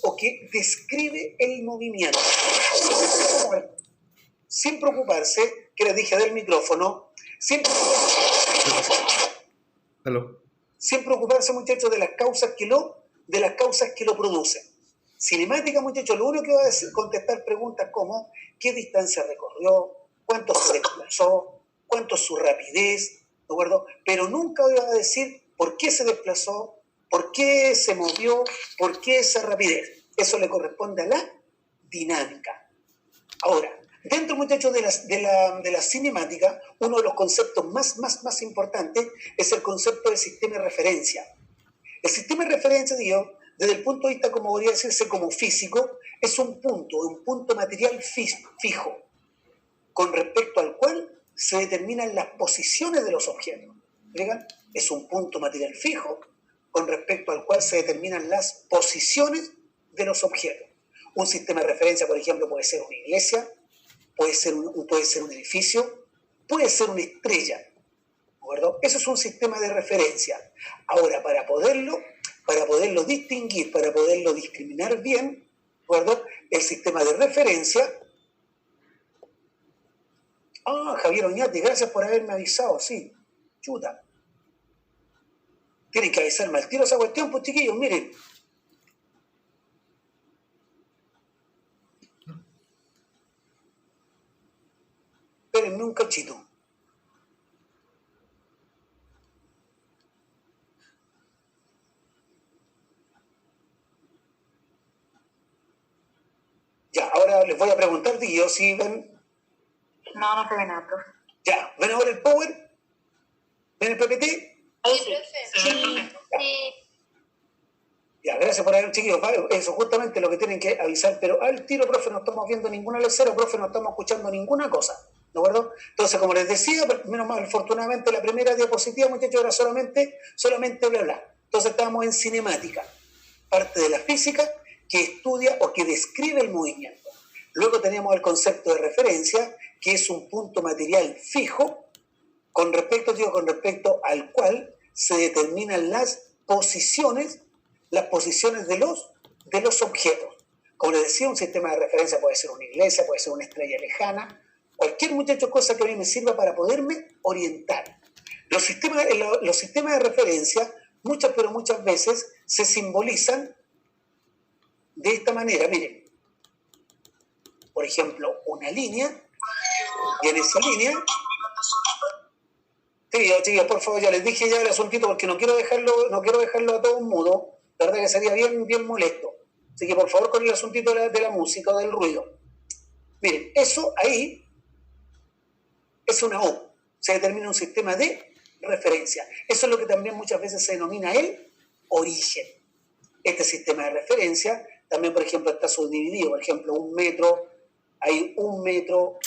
o que describe el movimiento. Sin preocuparse, que les dije del micrófono, sin preocuparse, muchachos, de las causas que lo producen. Cinemática, muchachos, lo único que va a decir, contestar preguntas como qué distancia recorrió, cuánto se desplazó, cuánto es su rapidez, ¿de acuerdo? Pero nunca va a decir por qué se desplazó, por qué se movió, por qué esa rapidez. Eso le corresponde a la dinámica. Ahora, dentro, muchachos, de la cinemática, uno de los conceptos más importantes es el concepto de sistema de referencia. El sistema de referencia, digo, desde el punto de vista, como podría decirse, como físico, es un punto material fijo, con respecto al cual se determinan las posiciones de los objetos. ¿Vean? Es un punto material fijo, con respecto al cual se determinan las posiciones de los objetos. Un sistema de referencia, por ejemplo, puede ser una iglesia, puede ser un edificio, puede ser una estrella, ¿de acuerdo? Eso es un sistema de referencia. Ahora, para poderlo distinguir, para poderlo discriminar bien, ¿de acuerdo? El sistema de referencia... Javier Oñate, gracias por haberme avisado, sí. Chuta. Tienen que avisarme al tiro esa cuestión, pues chiquillos, miren. Espérenme un cachito. Ya, ahora les voy a preguntar, Dillo, si ven... No se ve nada, profe. Ya, ¿ven ahora el Power? ¿Ven el PPT? Sí. Ya, gracias por haber, chiquillos. Vale, eso justamente lo que tienen que avisar, pero al tiro, profe, no estamos viendo ninguna lecera, profe, no estamos escuchando ninguna cosa, ¿de acuerdo? Entonces, como les decía, menos mal, afortunadamente la primera diapositiva, muchachos, era solamente bla bla. Entonces estábamos en cinemática, parte de la física que estudia o que describe el movimiento. Luego tenemos el concepto de referencia, que es un punto material fijo con respecto al cual se determinan las posiciones de los objetos. Como les decía, un sistema de referencia puede ser una iglesia, puede ser una estrella lejana, cualquier, muchacho, cosa que a mí me sirva para poderme orientar. Los sistemas de referencia muchas veces se simbolizan de esta manera. Miren, por ejemplo, una línea, y en esa línea... Tío, por favor, ya les dije ya el asuntito porque no quiero dejarlo a todos mudo. La verdad que sería bien molesto. Así que por favor, con el asuntito de la música o del ruido. Miren, eso ahí es una O. Se determina un sistema de referencia. Eso es lo que también muchas veces se denomina el origen. Este sistema de referencia también, por ejemplo, está subdividido. Por ejemplo, 1 metro, hay 1 metro,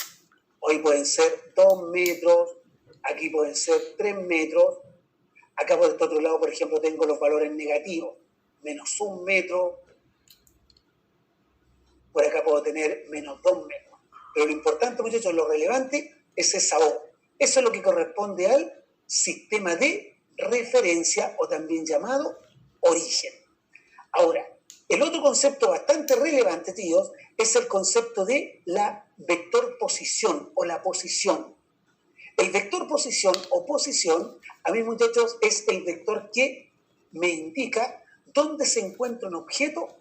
hoy pueden ser 2 metros, aquí pueden ser 3 metros. Acá por este otro lado, por ejemplo, tengo los valores negativos. Menos 1 metro. Por acá puedo tener menos 2 metros. Pero lo importante, muchachos, lo relevante es esa O. Eso es lo que corresponde al sistema de referencia o también llamado origen. Ahora, el otro concepto bastante relevante, tíos, es el concepto de la vector posición o la posición. El vector posición o posición, a mí, muchachos, es el vector que me indica dónde se encuentra un objeto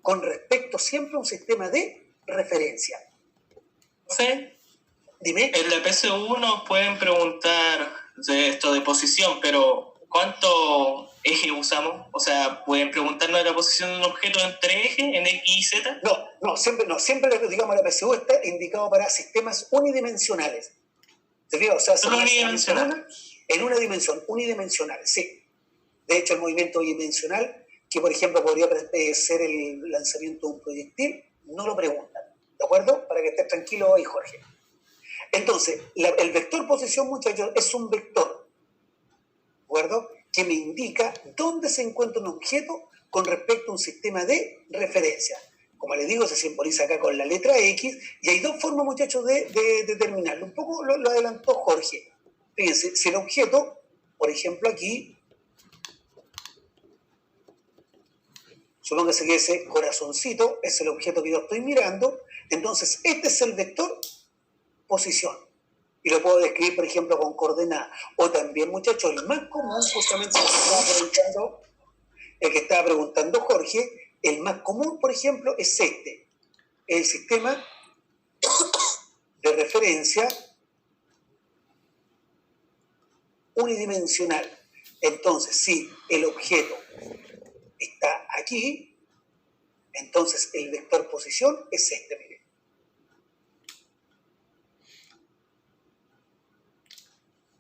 con respecto siempre a un sistema de referencia. Sí. Dime. En la PSU nos pueden preguntar de esto de posición, pero ¿cuánto eje usamos? O sea, ¿pueden preguntarnos de la posición de un objeto entre ejes, en X y Z? No, siempre digamos la PSU está indicado para sistemas unidimensionales. ¿Se fija? O sea, unidimensional. En una dimensión, unidimensional, sí. De hecho, el movimiento bidimensional, que por ejemplo podría ser el lanzamiento de un proyectil, no lo preguntan. ¿De acuerdo? Para que estés tranquilo ahí, Jorge. Entonces, el vector posición, muchachos, es un vector, ¿de acuerdo?, que me indica dónde se encuentra un objeto con respecto a un sistema de referencia. Como les digo, se simboliza acá con la letra X, y hay dos formas, muchachos, de determinarlo. Un poco lo adelantó Jorge. Fíjense, si el objeto, por ejemplo aquí, Supóngase que ese corazoncito es el objeto que yo estoy mirando, entonces este es el vector posición. Y lo puedo describir, por ejemplo, con coordenadas. O también, muchachos, el más común, justamente el que estaba preguntando Jorge, el más común, por ejemplo, es este. El sistema de referencia unidimensional. Entonces, si el objeto está aquí, entonces el vector posición es este, miren.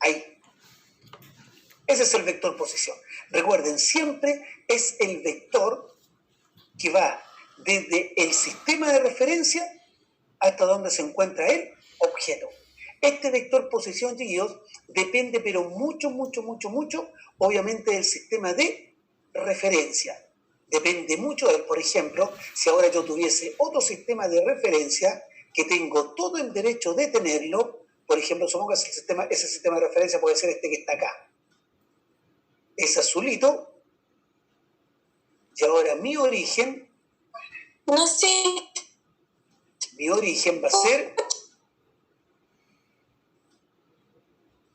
Ahí. Ese es el vector posición. Recuerden, siempre es el vector que va desde el sistema de referencia hasta donde se encuentra el objeto. Este vector posición, chiquillos, depende, pero mucho, obviamente, del sistema de referencia. Depende mucho de él. Por ejemplo, si ahora yo tuviese otro sistema de referencia que tengo todo el derecho de tenerlo, por ejemplo, supongo que ese sistema de referencia puede ser este que está acá. Es azulito. Y ahora mi origen... No sé. Mi origen va a ser...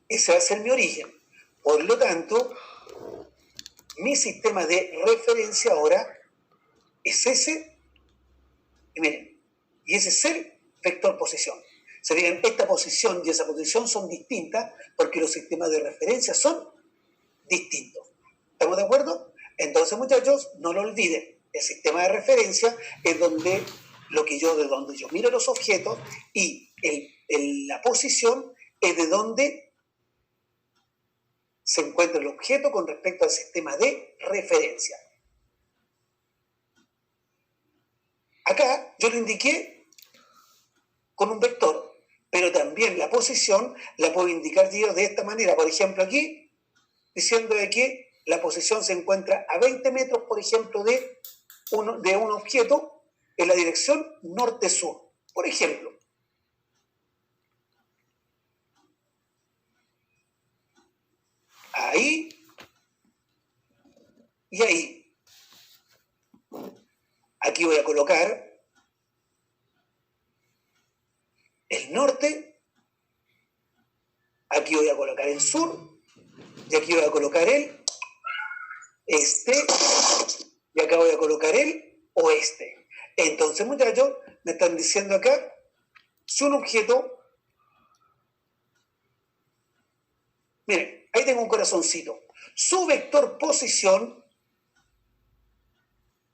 Ese va a ser mi origen. Por lo tanto, mi sistema de referencia ahora es ese. Y miren, y ese es el vector posición. Se digan, esta posición y esa posición son distintas porque los sistemas de referencia son distintos. ¿Estamos de acuerdo? Entonces, muchachos, no lo olviden. El sistema de referencia es de donde yo miro los objetos, y la posición es de donde se encuentra el objeto con respecto al sistema de referencia. Acá yo lo indiqué con un vector, pero también la posición la puedo indicar yo de esta manera. Por ejemplo, aquí, diciendo de que la posición se encuentra a 20 metros, por ejemplo, de un objeto en la dirección norte-sur. Por ejemplo. Ahí y ahí. Aquí voy a colocar el norte, aquí voy a colocar el sur, y aquí voy a colocar el este, y acá voy a colocar el oeste. Entonces, muchachos, me están diciendo acá, si un objeto... Miren, ahí tengo un corazoncito. Su vector posición,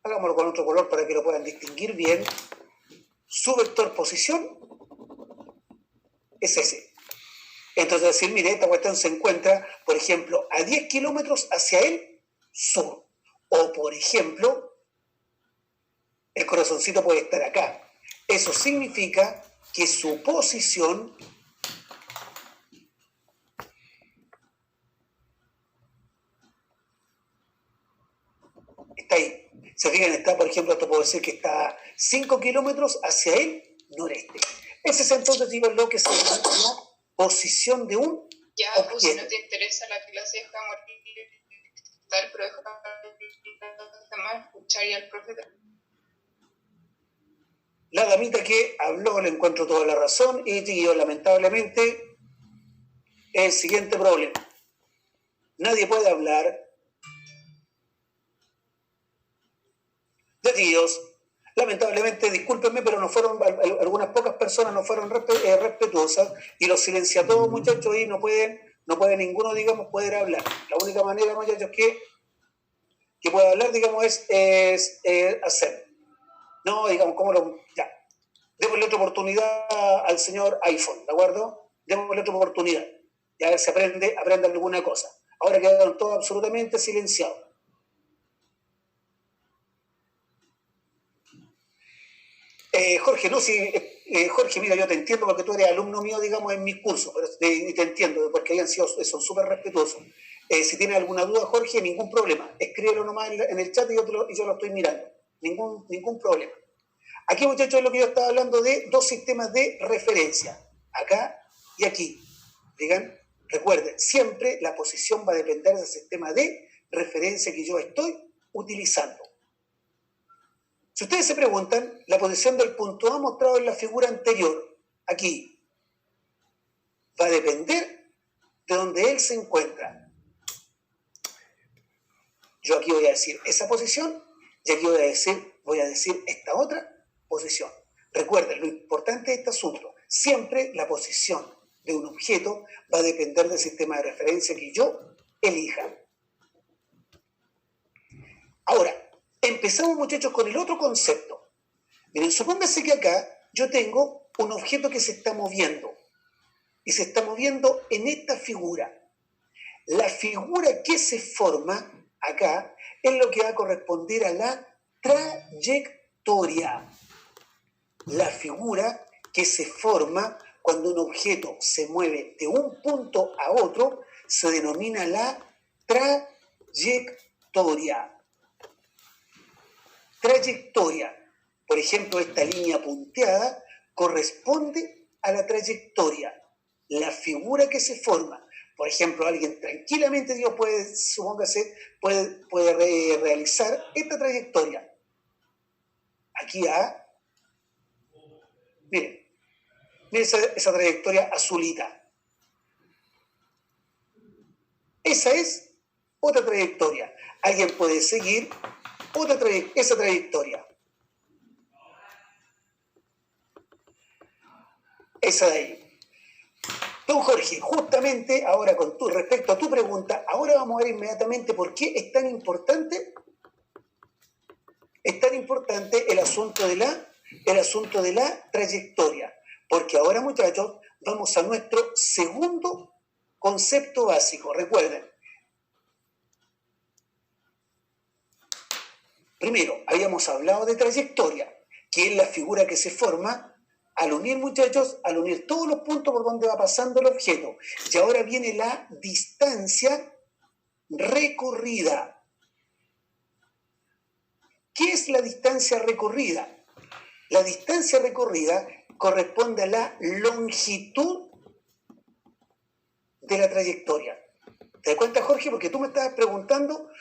hagámoslo con otro color para que lo puedan distinguir bien, su vector posición es ese. Entonces, decir, mire, esta cuestión se encuentra, por ejemplo, a 10 kilómetros hacia el sur. O, por ejemplo, el corazoncito puede estar acá. Eso significa que su posición está ahí. Se fijan, está, por ejemplo, esto puedo decir que está 5 kilómetros hacia el noreste. Ese es entonces, digo, lo que se llama la posición de un Ya, objeto. pues si no te interesa la clase, deja morir tal, pero deja más escuchar y al profe. La damita que habló, le encuentro toda la razón, y yo, lamentablemente, el siguiente problema. Nadie puede hablar. Ya, tíos, lamentablemente, discúlpenme, pero no fueron, algunas pocas personas no fueron respetuosas, y los silencié a todos, muchachos, y no puede ninguno, digamos, poder hablar. La única manera, muchachos, que pueda hablar, digamos, es hacer. No, digamos, ya. Démosle otra oportunidad al señor iPhone, ¿de acuerdo? Démosle otra oportunidad. Y a ver si aprende alguna cosa. Ahora quedaron todos absolutamente silenciados. Jorge, no, Jorge, mira, yo te entiendo porque tú eres alumno mío, digamos, en mis cursos, y te entiendo, porque son súper respetuosos. Si tienes alguna duda, Jorge, ningún problema. Escríbelo nomás en el chat y yo lo estoy mirando. Ningún problema. Aquí, muchachos, es lo que yo estaba hablando de dos sistemas de referencia. Acá y aquí. Digan, recuerden, siempre la posición va a depender del sistema de referencia que yo estoy utilizando. Si ustedes se preguntan, la posición del punto A mostrado en la figura anterior, aquí, va a depender de donde él se encuentra. Yo aquí voy a decir esa posición y aquí voy a decir esta otra posición. Recuerden, lo importante de este asunto, siempre la posición de un objeto va a depender del sistema de referencia que yo elija. Ahora, empezamos, muchachos, con el otro concepto. Miren, supóngase que acá yo tengo un objeto que se está moviendo y se está moviendo en esta figura. La figura que se forma acá es lo que va a corresponder a la trayectoria. La figura que se forma cuando un objeto se mueve de un punto a otro se denomina la trayectoria. Trayectoria. Por ejemplo, esta línea punteada corresponde a la trayectoria. La figura que se forma. Por ejemplo, alguien tranquilamente, Dios puede, supóngase, puede realizar esta trayectoria. Aquí miren esa trayectoria azulita. Esa es otra trayectoria. Alguien puede seguir esa trayectoria. Esa de ahí. Don Jorge, justamente ahora respecto a tu pregunta, ahora vamos a ver inmediatamente por qué es tan importante el asunto de la trayectoria. Porque ahora, muchachos, vamos a nuestro segundo concepto básico. Recuerden, primero habíamos hablado de trayectoria, que es la figura que se forma al unir, muchachos, al unir todos los puntos por donde va pasando el objeto. Y ahora viene la distancia recorrida. ¿Qué es la distancia recorrida? La distancia recorrida corresponde a la longitud de la trayectoria. ¿Te das cuenta, Jorge? Porque tú me estabas preguntando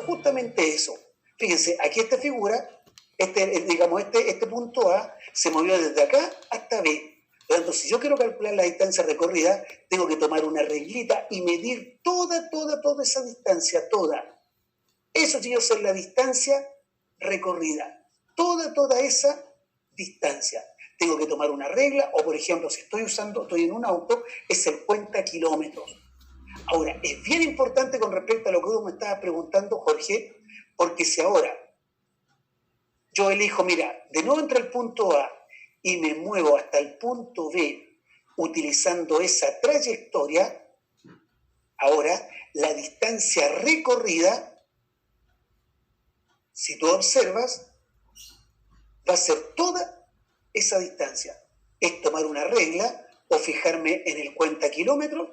justamente eso. Fíjense, aquí esta figura, este punto A se movió desde acá hasta B. Por lo tanto, si yo quiero calcular la distancia recorrida, tengo que tomar una reglita y medir toda esa distancia, toda. Eso, chicos, es la distancia recorrida. Toda esa distancia. Tengo que tomar una regla, o por ejemplo, si estoy en un auto, es el cuenta kilómetros. Ahora, es bien importante con respecto a lo que tú me estabas preguntando, Jorge, porque si ahora yo elijo, mira, de nuevo entre el punto A y me muevo hasta el punto B utilizando esa trayectoria, ahora la distancia recorrida, si tú observas, va a ser toda esa distancia. Es tomar una regla o fijarme en el cuenta kilómetros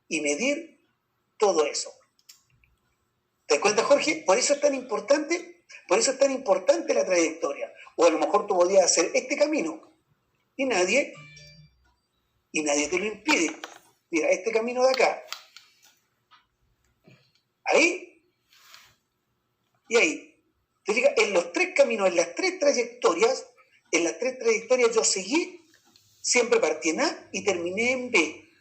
y medir todo eso. ¿Te das cuenta, Jorge? Por eso es tan importante la trayectoria. O a lo mejor tú podías hacer este camino y nadie te lo impide. Mira, este camino de acá. Ahí y ahí. ¿Te fijas? En los tres caminos, en las tres trayectorias yo seguí, siempre partí en A y terminé en B.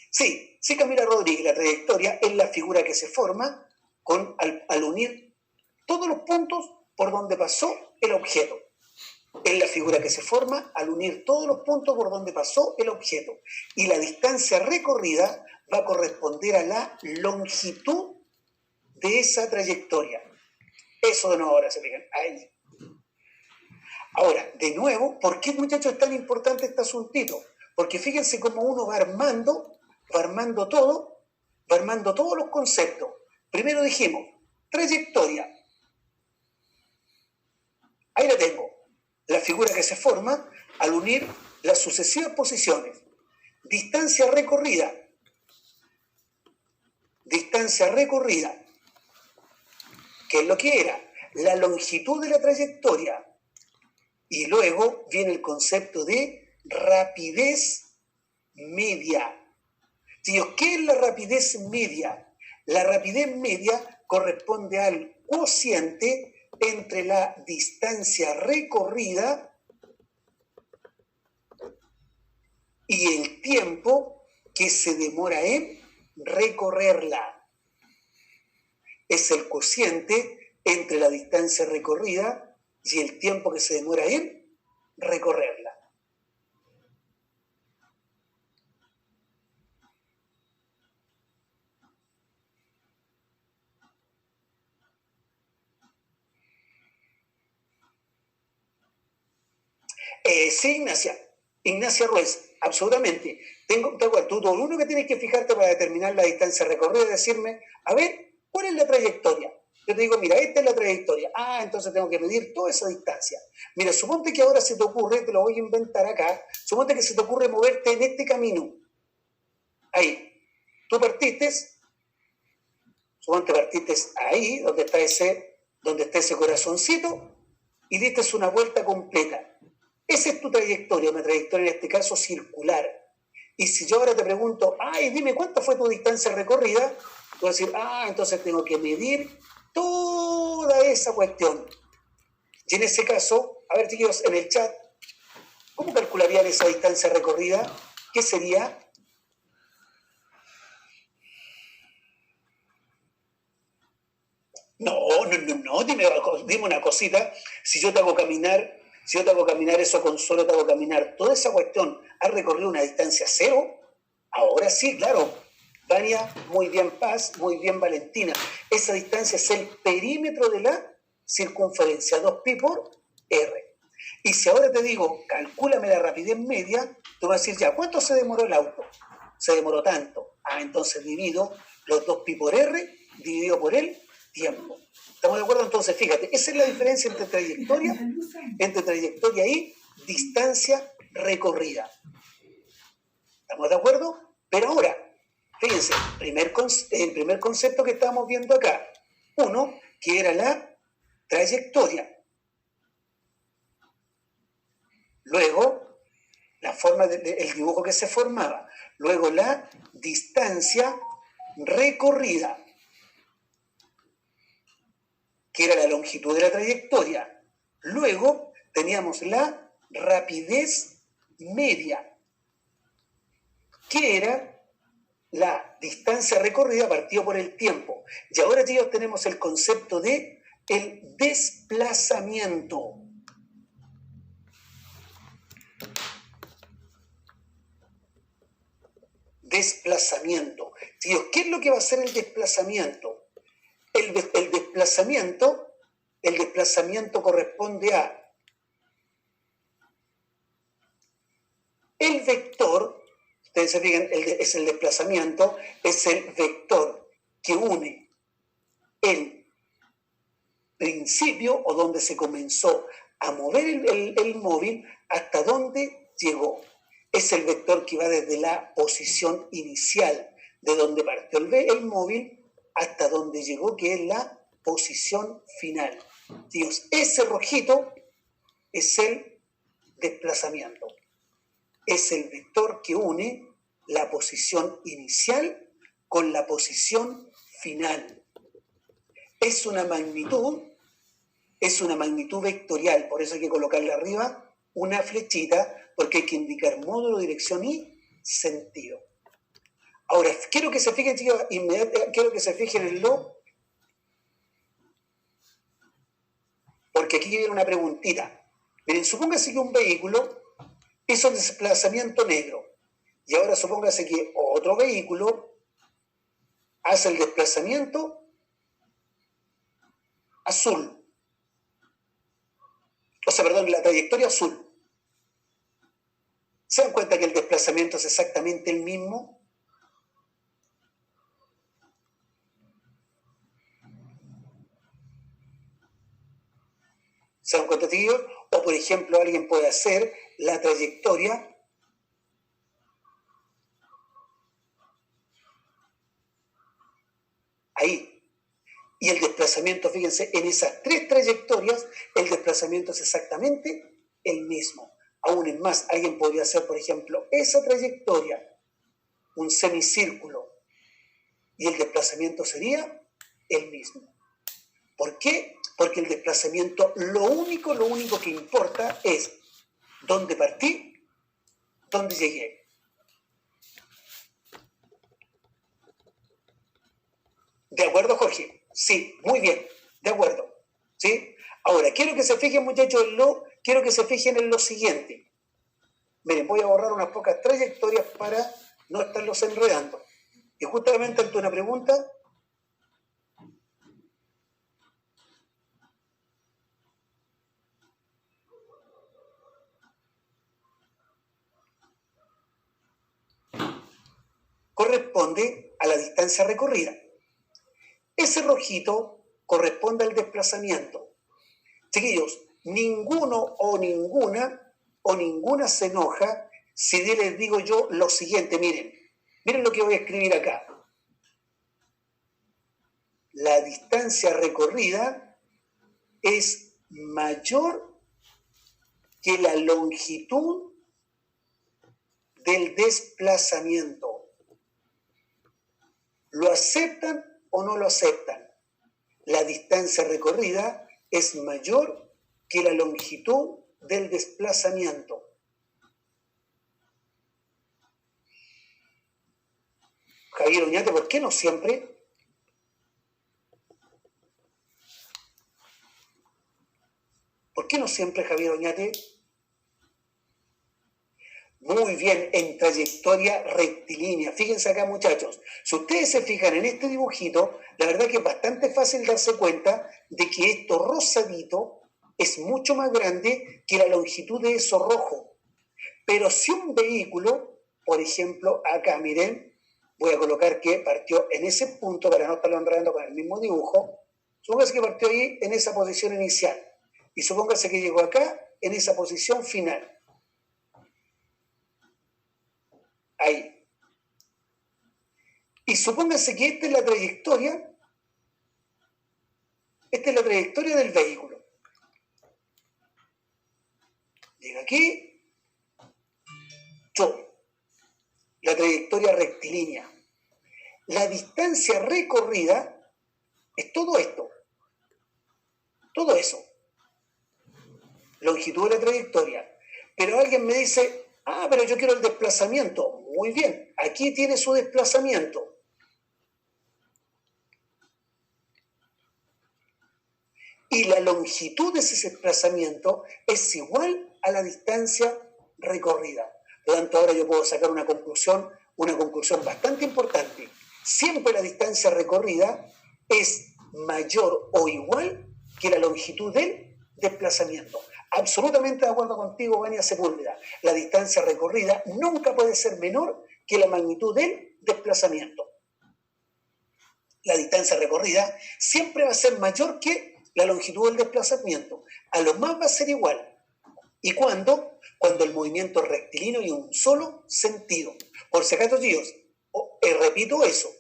Sí, Camila Rodríguez, la trayectoria es la figura que se forma al unir todos los puntos por donde pasó el objeto. Es la figura que se forma al unir todos los puntos por donde pasó el objeto. Y la distancia recorrida va a corresponder a la longitud de esa trayectoria. Eso de nuevo ahora se fijan. Ahí. Ahora, de nuevo, ¿por qué, muchachos, es tan importante este asuntito? Porque fíjense cómo uno va armando todos los conceptos. Primero dijimos, trayectoria. Ahí la tengo. La figura que se forma al unir las sucesivas posiciones. Distancia recorrida. ¿Qué es lo que era? La longitud de la trayectoria. Y luego viene el concepto de rapidez media. ¿Qué es la rapidez media? La rapidez media corresponde al cociente entre la distancia recorrida y el tiempo que se demora en recorrerla. Es el cociente entre la distancia recorrida y el tiempo que se demora en recorrerla. Sí, Ignacia Ruiz, absolutamente. Tengo de acuerdo. Tú, lo único que tienes que fijarte para determinar la distancia recorrida es decirme, a ver, ¿cuál es la trayectoria? Yo te digo, mira, esta es la trayectoria. Ah, entonces tengo que medir toda esa distancia. Mira, suponte que ahora se te ocurre, te lo voy a inventar acá, suponte que se te ocurre moverte en este camino. Ahí. Tú partiste, suponte partiste ahí, donde está ese corazoncito, y diste una vuelta completa. Esa es tu trayectoria, una trayectoria en este caso circular. Y si yo ahora te pregunto, ay, dime cuánto fue tu distancia recorrida, tú vas a decir, entonces tengo que medir toda esa cuestión. Y en ese caso, a ver, chicos, en el chat, ¿cómo calcularían esa distancia recorrida? ¿Qué sería? No, dime una cosita. Si yo te hago caminar eso con suelo, te hago caminar toda esa cuestión, ¿has recorrido una distancia cero? Ahora sí, claro. Vania, muy bien Paz, muy bien Valentina. Esa distancia es el perímetro de la circunferencia, 2pi por r. Y si ahora te digo, calcúlame la rapidez media, tú vas a decir, ya, ¿cuánto se demoró el auto? Se demoró tanto. Entonces divido los 2pi por r dividido por el tiempo. ¿Estamos de acuerdo? Entonces, fíjate, esa es la diferencia entre trayectoria y distancia recorrida. ¿Estamos de acuerdo? Pero ahora, fíjense, el primer concepto que estamos viendo acá, uno, que era la trayectoria. Luego, la forma del dibujo que se formaba. Luego, la distancia recorrida, que era la longitud de la trayectoria. Luego teníamos la rapidez media, que era la distancia recorrida partido por el tiempo. Y ahora, chicos, tenemos el concepto de el desplazamiento. Desplazamiento. Chicos, ¿qué es lo que va a hacer el desplazamiento? El desplazamiento corresponde a el vector, ustedes se fijan, es el desplazamiento, es el vector que une el principio o donde se comenzó a mover el móvil hasta donde llegó. Es el vector que va desde la posición inicial, de donde partió el móvil, hasta donde llegó, que es la posición final. Dios, ese rojito es el desplazamiento. Es el vector que une la posición inicial con la posición final. Es una magnitud vectorial, por eso hay que colocarle arriba una flechita, porque hay que indicar módulo, dirección y sentido. Ahora, quiero que se fijen, chicos, quiero que se fijen en porque aquí viene una preguntita. Miren, supóngase que un vehículo hizo desplazamiento negro, y ahora supóngase que otro vehículo hace el desplazamiento azul. La trayectoria azul. ¿Se dan cuenta que el desplazamiento es exactamente el mismo? ¿Se dan cuenta, tío? O, por ejemplo, alguien puede hacer la trayectoria ahí. Y el desplazamiento, fíjense, en esas tres trayectorias, el desplazamiento es exactamente el mismo. Aún es más, alguien podría hacer, por ejemplo, esa trayectoria, un semicírculo, y el desplazamiento sería el mismo. ¿Por qué? Porque el desplazamiento, lo único que importa es dónde partí, dónde llegué. ¿De acuerdo, Jorge? Sí, muy bien, de acuerdo. ¿Sí? Ahora, quiero que se fijen, muchachos, quiero que se fijen en lo siguiente. Miren, voy a borrar unas pocas trayectorias para no estarlos enredando. Y justamente ante una pregunta, corresponde a la distancia recorrida. Ese rojito corresponde al desplazamiento. Chiquillos, ninguno o ninguna se enoja si les digo yo lo siguiente. Miren lo que voy a escribir acá. La distancia recorrida es mayor que la longitud del desplazamiento. ¿Lo aceptan o no lo aceptan? La distancia recorrida es mayor que la longitud del desplazamiento. Javier Oñate, ¿por qué no siempre? ¿Por qué no siempre, Javier Oñate? Muy bien, en trayectoria rectilínea. Fíjense acá, muchachos. Si ustedes se fijan en este dibujito, la verdad que es bastante fácil darse cuenta de que esto rosadito es mucho más grande que la longitud de eso rojo. Pero si un vehículo, por ejemplo, acá, miren, voy a colocar que partió en ese punto para no estarlo enredando con el mismo dibujo. Supóngase que partió ahí en esa posición inicial. Y supóngase que llegó acá en esa posición final. Ahí. Y supóngase que esta es la trayectoria del vehículo. Llega aquí, la trayectoria rectilínea. La distancia recorrida es todo esto, todo eso, longitud de la trayectoria. Pero alguien me dice, pero yo quiero el desplazamiento. Muy bien, aquí tiene su desplazamiento. Y la longitud de ese desplazamiento es igual a la distancia recorrida. Por lo tanto, ahora yo puedo sacar una conclusión bastante importante. Siempre la distancia recorrida es mayor o igual que la longitud del desplazamiento. Absolutamente de acuerdo contigo, Vania Sepúlveda. La distancia recorrida nunca puede ser menor que la magnitud del desplazamiento. La distancia recorrida siempre va a ser mayor que la longitud del desplazamiento. A lo más va a ser igual. ¿Y cuándo? Cuando el movimiento es rectilíneo y en un solo sentido. Por si acaso, chicos, repito eso.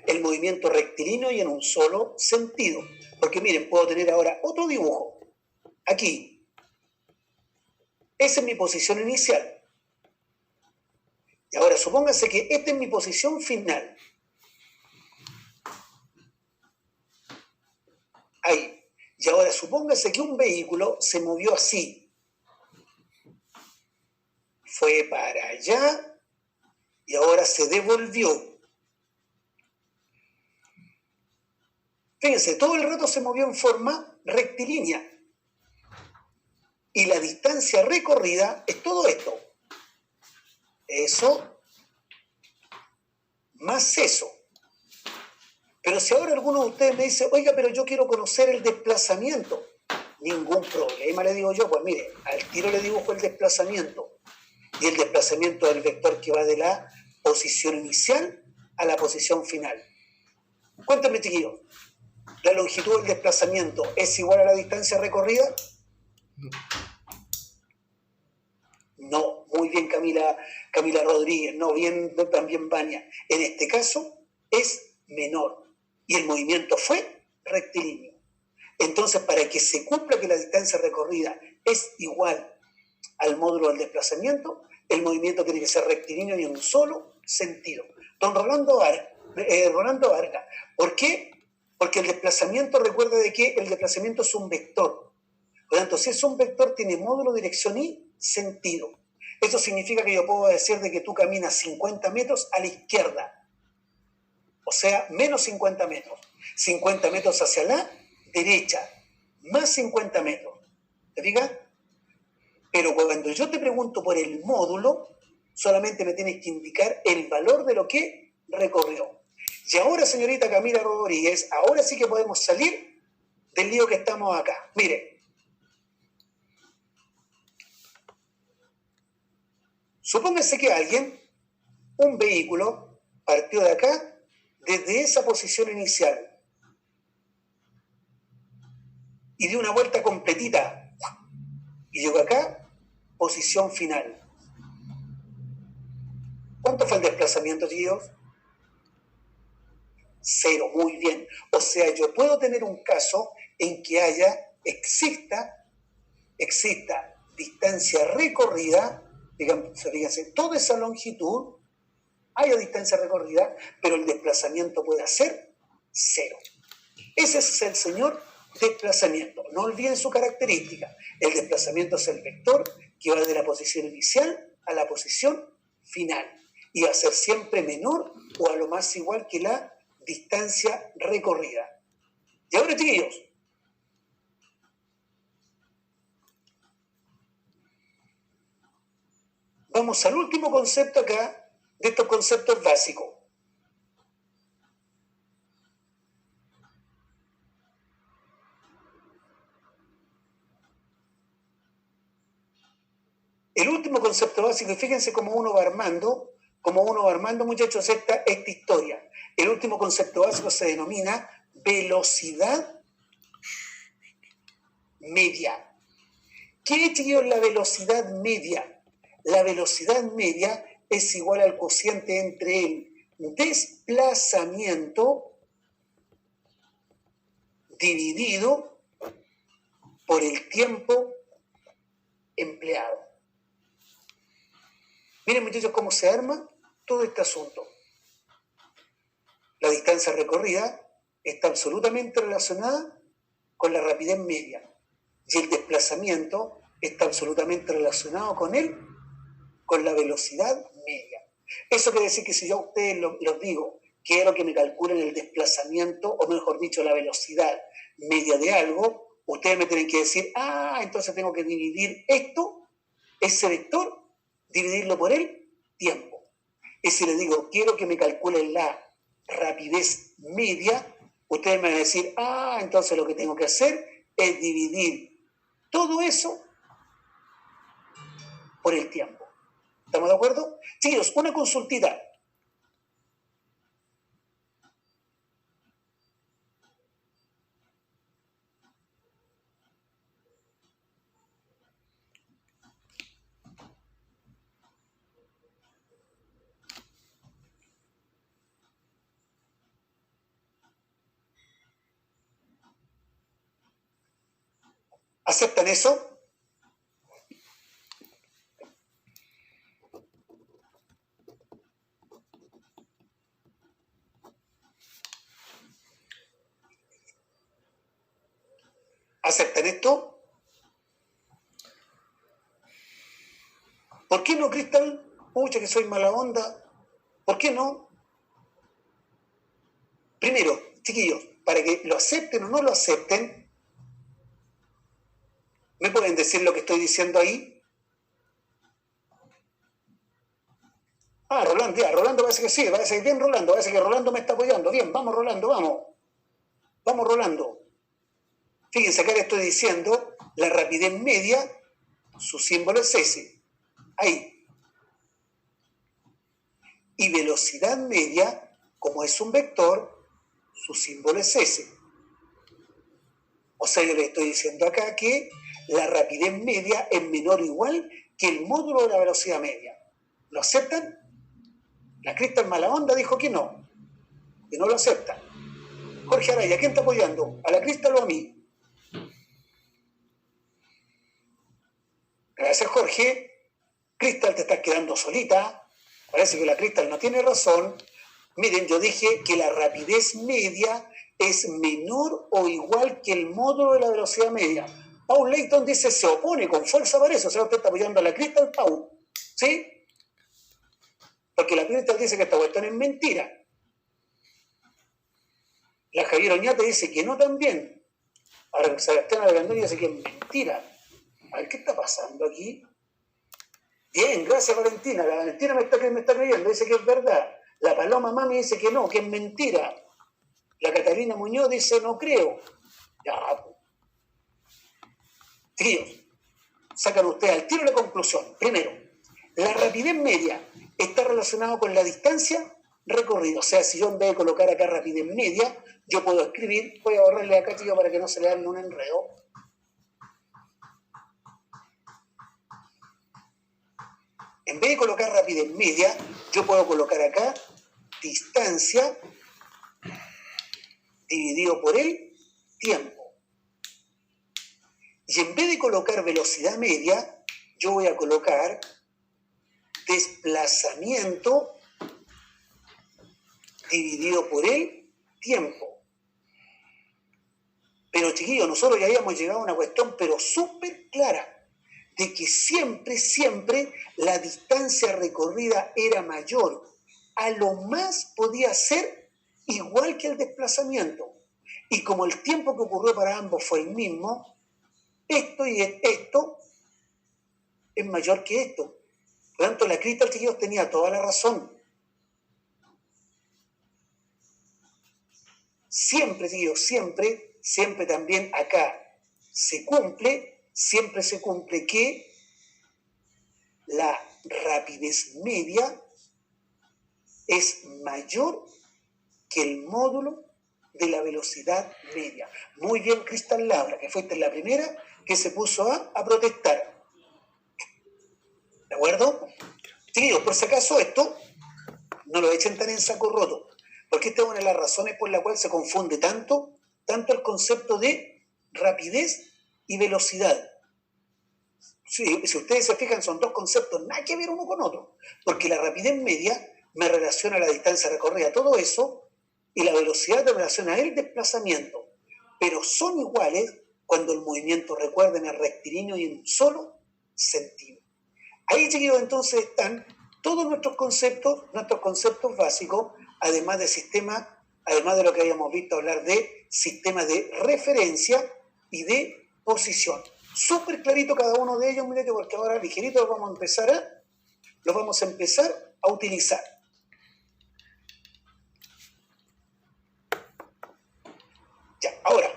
El movimiento rectilíneo y en un solo sentido. Porque miren, puedo tener ahora otro dibujo. Aquí. Esa es mi posición inicial. Y ahora supóngase que esta es mi posición final. Ahí. Y ahora supóngase que un vehículo se movió así. Fue para allá y ahora se devolvió. Fíjense, todo el rato se movió en forma rectilínea. Y la distancia recorrida es todo esto. Eso más eso. Pero si ahora alguno de ustedes me dice, oiga, pero yo quiero conocer el desplazamiento, ningún problema, le digo yo, pues mire, al tiro le dibujo el desplazamiento. Y el desplazamiento del vector que va de la posición inicial a la posición final. Cuéntame, chiquillos, ¿la longitud del desplazamiento es igual a la distancia recorrida? No, muy bien Camila Rodríguez, no, bien también Vania. En este caso es menor y el movimiento fue rectilíneo. Entonces, para que se cumpla que la distancia recorrida es igual al módulo del desplazamiento, el movimiento tiene que ser rectilíneo y en un solo sentido. Don Rolando Vargas, ¿por qué Porque el desplazamiento, recuerda de que el desplazamiento es un vector. Por lo tanto, si es un vector, tiene módulo, dirección y sentido. Eso significa que yo puedo decir de que tú caminas 50 metros a la izquierda. O sea, menos 50 metros. 50 metros hacia la derecha. Más 50 metros. ¿Te fijas? Pero cuando yo te pregunto por el módulo, solamente me tienes que indicar el valor de lo que recorrió. Y ahora, señorita Camila Rodríguez, ahora sí que podemos salir del lío que estamos acá. Mire, supóngase que alguien, un vehículo, partió de acá, desde esa posición inicial, y dio una vuelta completita, y llegó acá, posición final. ¿Cuánto fue el desplazamiento, tíos? 0, muy bien. O sea, yo puedo tener un caso en que exista distancia recorrida, digamos, fíjense, toda esa longitud, haya distancia recorrida, pero el desplazamiento puede ser 0. Ese es el señor desplazamiento. No olviden su característica. El desplazamiento es el vector que va de la posición inicial a la posición final. Y va a ser siempre menor o a lo más igual que la distancia recorrida. Y ahora, chiquillos, vamos al último concepto acá, de estos conceptos básicos. El último concepto básico, y fíjense cómo uno va armando, muchachos, esta historia. El último concepto básico se denomina velocidad media. ¿Qué es, chiquillos, la velocidad media? La velocidad media es igual al cociente entre el desplazamiento dividido por el tiempo empleado. Miren, muchachos, cómo se arma todo este asunto. La distancia recorrida está absolutamente relacionada con la rapidez media y el desplazamiento está absolutamente relacionado con la velocidad media. Eso quiere decir que si yo a ustedes los digo, quiero que me calculen el desplazamiento, o mejor dicho, la velocidad media de algo, ustedes me tienen que decir, entonces tengo que dividir ese vector, dividirlo por el tiempo. Y si les digo, quiero que me calculen la rapidez media, ustedes me van a decir, entonces lo que tengo que hacer es dividir todo eso por el tiempo. ¿Estamos de acuerdo? Chicos, una consultita. ¿Aceptan eso? ¿Aceptan esto? ¿Por qué no, Cristal? Pucha, que soy mala onda. ¿Por qué no? Primero, chiquillos, para que lo acepten o no lo acepten, ¿me pueden decir lo que estoy diciendo ahí? Rolando parece que sí, parece que bien Rolando, parece que Rolando me está apoyando. Bien, vamos Rolando, vamos. Vamos Rolando. Fíjense, acá le estoy diciendo la rapidez media, su símbolo es ese. Ahí. Y velocidad media, como es un vector, su símbolo es ese. O sea, yo le estoy diciendo acá que la rapidez media es menor o igual que el módulo de la velocidad media. ¿Lo aceptan? La Cristal mala onda dijo que no lo acepta. Jorge Araya, ¿quién está apoyando? ¿A la Cristal o a mí? Gracias, Jorge. Cristal, te estás quedando solita. Parece que la Cristal no tiene razón. Miren, yo dije que la rapidez media es menor o igual que el módulo de la velocidad media. Paul Layton dice, se opone con fuerza para eso. O sea, usted está apoyando a la Crystal Paul, ¿sí? Porque la Crystal dice que esta cuestión es mentira. La Javier Oñate dice que no también. Ahora Sebastián Abrandoni dice que es mentira. A ver, ¿qué está pasando aquí? Bien, gracias Valentina. La Valentina me está creyendo, dice que es verdad. La Paloma Mami dice que no, que es mentira. La Catalina Muñoz dice no creo. Ya, tíos, sacan ustedes al tiro la conclusión. Primero, la rapidez media está relacionada con la distancia recorrida. O sea, si yo en vez de colocar acá rapidez media, yo puedo escribir, voy a borrarle acá, tío, para que no se le haga un enredo. En vez de colocar rapidez media, yo puedo colocar acá distancia dividido por el tiempo. Y en vez de colocar velocidad media, yo voy a colocar desplazamiento dividido por el tiempo. Pero chiquillos, nosotros ya habíamos llegado a una cuestión pero súper clara, de que siempre la distancia recorrida era mayor. A lo más podía ser igual que el desplazamiento. Y como el tiempo que ocurrió para ambos fue el mismo, esto y esto es mayor que esto. Por lo tanto, la Crystal, chiquillos, tenía toda la razón. Siempre, chiquillos, siempre también acá siempre se cumple que la rapidez media es mayor que el módulo de la velocidad media. Muy bien, Crystal Laura, que fue la primera que se puso a protestar. ¿De acuerdo? Chiquillos, por si acaso esto no lo echen tan en saco roto, porque esta es una de las razones por la cual se confunde tanto el concepto de rapidez y velocidad. Si ustedes se fijan, son dos conceptos nada que ver uno con otro, porque la rapidez media me relaciona a la distancia recorrida, todo eso, y la velocidad me relaciona al desplazamiento, pero son iguales cuando el movimiento, recuerden, es rectilíneo y en un solo sentido. Ahí, chiquillos, entonces están todos nuestros conceptos básicos, además de lo que habíamos visto hablar de sistema de referencia y de posición. Súper clarito cada uno de ellos, mire, porque ahora ligerito los vamos a empezar a utilizar. Ya, ahora,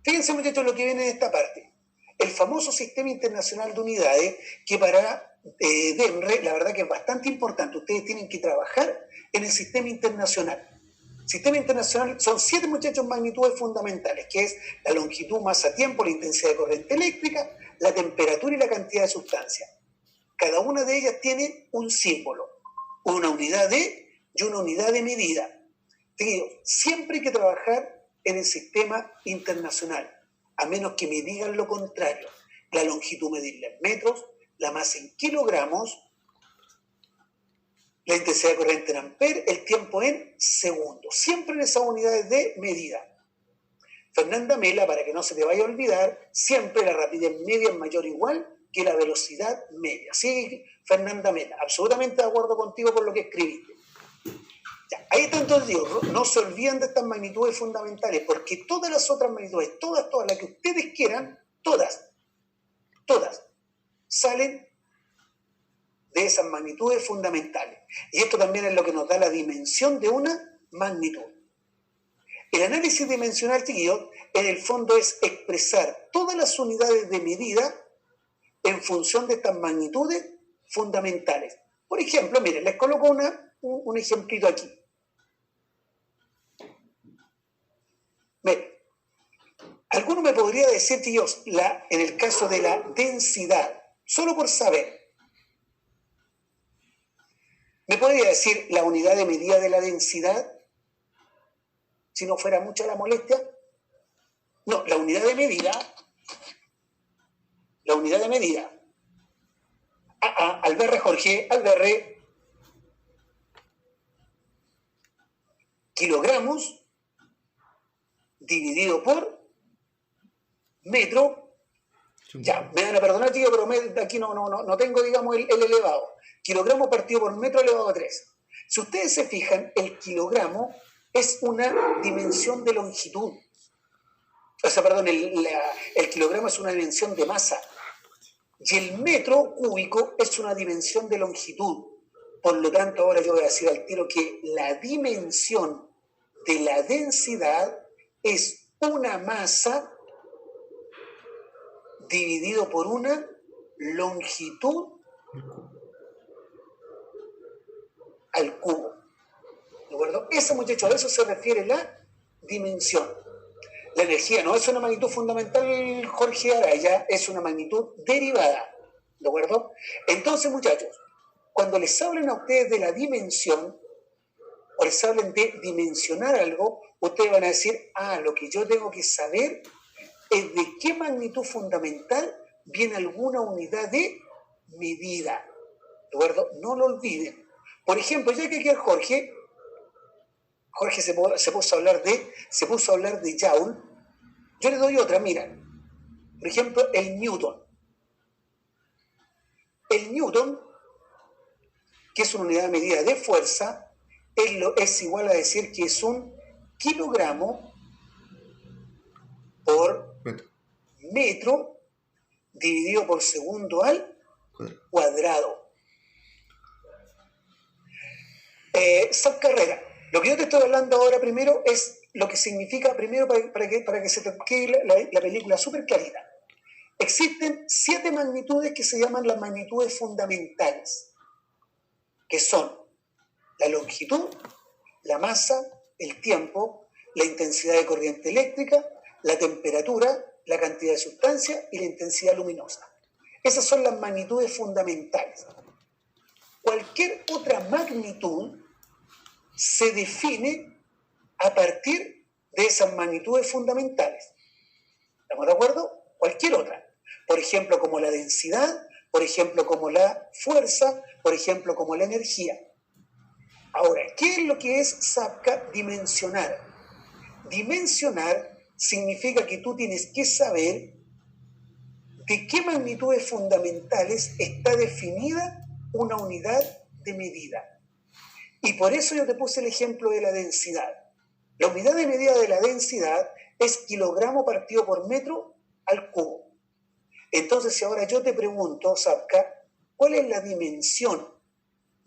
fíjense, muchachos, lo que viene de esta parte. El famoso Sistema Internacional de Unidades, que para DEMRE, la verdad que es bastante importante. Ustedes tienen que trabajar en el Sistema Internacional. Sistema Internacional son 7, muchachos, magnitudes fundamentales, que es la longitud, masa, tiempo, la intensidad de corriente eléctrica, la temperatura y la cantidad de sustancia. Cada una de ellas tiene un símbolo, una unidad y una unidad de medida. Siempre hay que trabajar en el sistema internacional, a menos que me digan lo contrario. La longitud medirla en metros, la masa en kilogramos, la intensidad de corriente en amperes, el tiempo en segundos. Siempre en esas unidades de medida. Fernanda Mela, para que no se te vaya a olvidar, siempre la rapidez media es mayor o igual que la velocidad media. Sí, Fernanda Mela, absolutamente de acuerdo contigo con lo que escribiste. Ya, ahí está, entonces digo, no se olviden de estas magnitudes fundamentales, porque todas las otras magnitudes, todas las que ustedes quieran, todas, salen de esas magnitudes fundamentales. Y esto también es lo que nos da la dimensión de una magnitud. El análisis dimensional, chiquillos, en el fondo es expresar todas las unidades de medida en función de estas magnitudes fundamentales. Por ejemplo, miren, les coloco un ejemplito aquí. Miren, alguno me podría decir, chiquillos, en el caso de la densidad, solo por saber, ¿me podría decir la unidad de medida de la densidad? Si no fuera mucha la molestia. No, la unidad de medida. Alberre Jorge, kilogramos dividido por metro. Ya, me van a perdonar, tío, pero aquí no tengo, digamos, el elevado. Kilogramo partido por metro elevado a 3. Si ustedes se fijan, el kilogramo es una dimensión de longitud. O sea, perdón, el kilogramo es una dimensión de masa. Y el metro cúbico es una dimensión de longitud. Por lo tanto, ahora yo voy a decir al tiro que la dimensión de la densidad es una masa dividido por una longitud al cubo. ¿De acuerdo? Eso, muchachos, a eso se refiere la dimensión. La energía no es una magnitud fundamental, Jorge Araya, es una magnitud derivada. ¿De acuerdo? Entonces, muchachos, cuando les hablen a ustedes de la dimensión, o les hablen de dimensionar algo, ustedes van a decir, lo que yo tengo que saber es de qué magnitud fundamental viene alguna unidad de medida. ¿De acuerdo? No lo olviden. Por ejemplo, ya que aquí el Jorge se puso a hablar de Joule, yo le doy otra, mira. Por ejemplo, el Newton. El Newton, que es una unidad de medida de fuerza, es igual a decir que es un kilogramo por metro dividido por segundo al cuadrado. Carrera. Lo que yo te estoy hablando ahora primero es lo que significa, primero para que se te quede la película súper clarita. Existen 7 magnitudes que se llaman las magnitudes fundamentales, que son la longitud, la masa, el tiempo, la intensidad de corriente eléctrica, la temperatura, la cantidad de sustancia y la intensidad luminosa. Esas son las magnitudes fundamentales. Cualquier otra magnitud se define a partir de esas magnitudes fundamentales. ¿Estamos de acuerdo? Cualquier otra. Por ejemplo, como la densidad, por ejemplo, como la fuerza, por ejemplo, como la energía. Ahora, ¿qué es lo que es, Sapka, dimensionar? Dimensionar significa que tú tienes que saber de qué magnitudes fundamentales está definida una unidad de medida. Y por eso yo te puse el ejemplo de la densidad. La unidad de medida de la densidad es kilogramo partido por metro al cubo. Entonces, si ahora yo te pregunto, Sapka, ¿cuál es la dimensión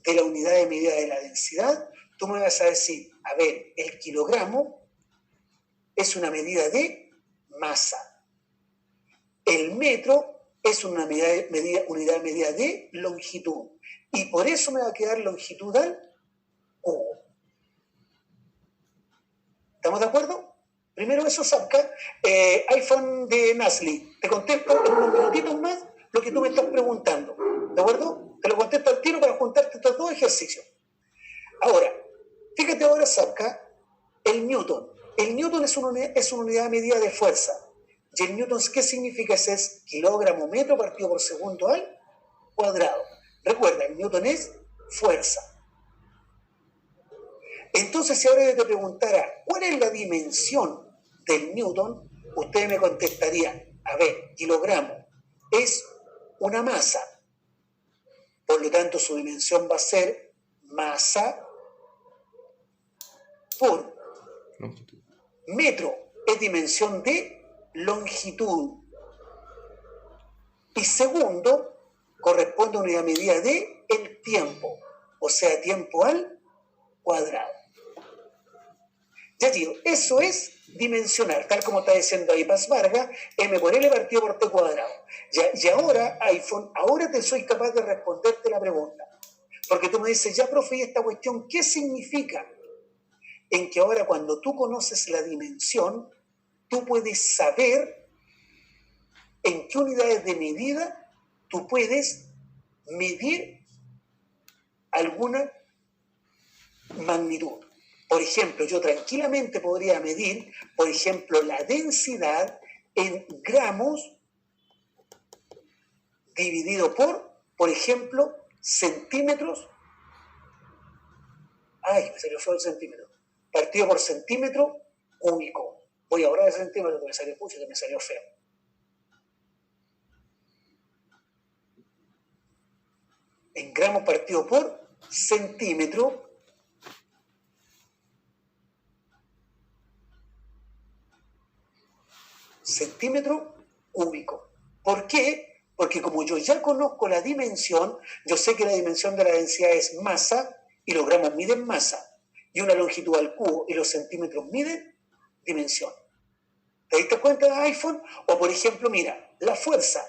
de la unidad de medida de la densidad? Tú me vas a decir, a ver, el kilogramo es una medida de masa. El metro es una unidad de medida de longitud. Y por eso me va a quedar longitud al cubo. ¿Estamos de acuerdo? Primero eso, Sapka. iPhone de Nasli. Te contesto en unos minutitos más lo que tú me estás preguntando. ¿De acuerdo? Te lo contesto al tiro para juntarte estos 2 ejercicios. Ahora, fíjate ahora, Sapka, el Newton. El Newton es una unidad de medida de fuerza. ¿Y el Newton qué significa? Ese es kilogramo metro partido por segundo al cuadrado. Recuerda, el Newton es fuerza. Entonces, si ahora yo te preguntara cuál es la dimensión del Newton, ustedes me contestarían, a ver, kilogramo es una masa. Por lo tanto, su dimensión va a ser masa por metro. Es dimensión de longitud. Y segundo, corresponde a una unidad medida de el tiempo. O sea, tiempo al cuadrado. Ya digo, eso es dimensionar, tal como está diciendo ahí Paz Vargas, m por l partido por t cuadrado. Y ahora, iPhone, ahora te soy capaz de responderte la pregunta. Porque tú me dices, ya, profe, ¿y esta cuestión qué significa? En que ahora cuando tú conoces la dimensión, tú puedes saber en qué unidades de medida tú puedes medir alguna magnitud. Por ejemplo, yo tranquilamente podría medir, por ejemplo, la densidad en gramos dividido por ejemplo, centímetros. Me salió feo el centímetro. Partido por centímetro cúbico. Voy a ahorrar ese centímetro que me salió pucho, que me salió feo. En gramos partido por centímetro cúbico. ¿Por qué? Porque como yo ya conozco la dimensión, yo sé que la dimensión de la densidad es masa y los gramos miden masa y una longitud al cubo y los centímetros miden dimensión. ¿Te diste cuenta de iPhone? O por ejemplo, mira, la fuerza,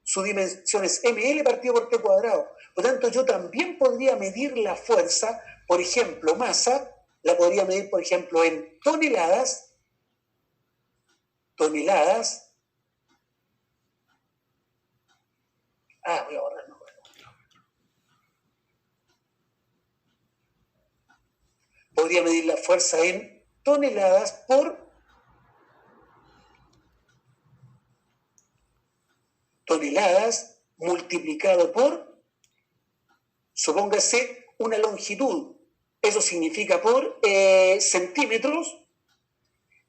su dimensión es ml partido por t cuadrado. Por lo tanto, yo también podría medir la fuerza, por ejemplo, masa, la podría medir, por ejemplo, en toneladas. Voy a borrarlo. Podría medir la fuerza en toneladas por toneladas multiplicado por, supóngase, una longitud. Eso significa por centímetros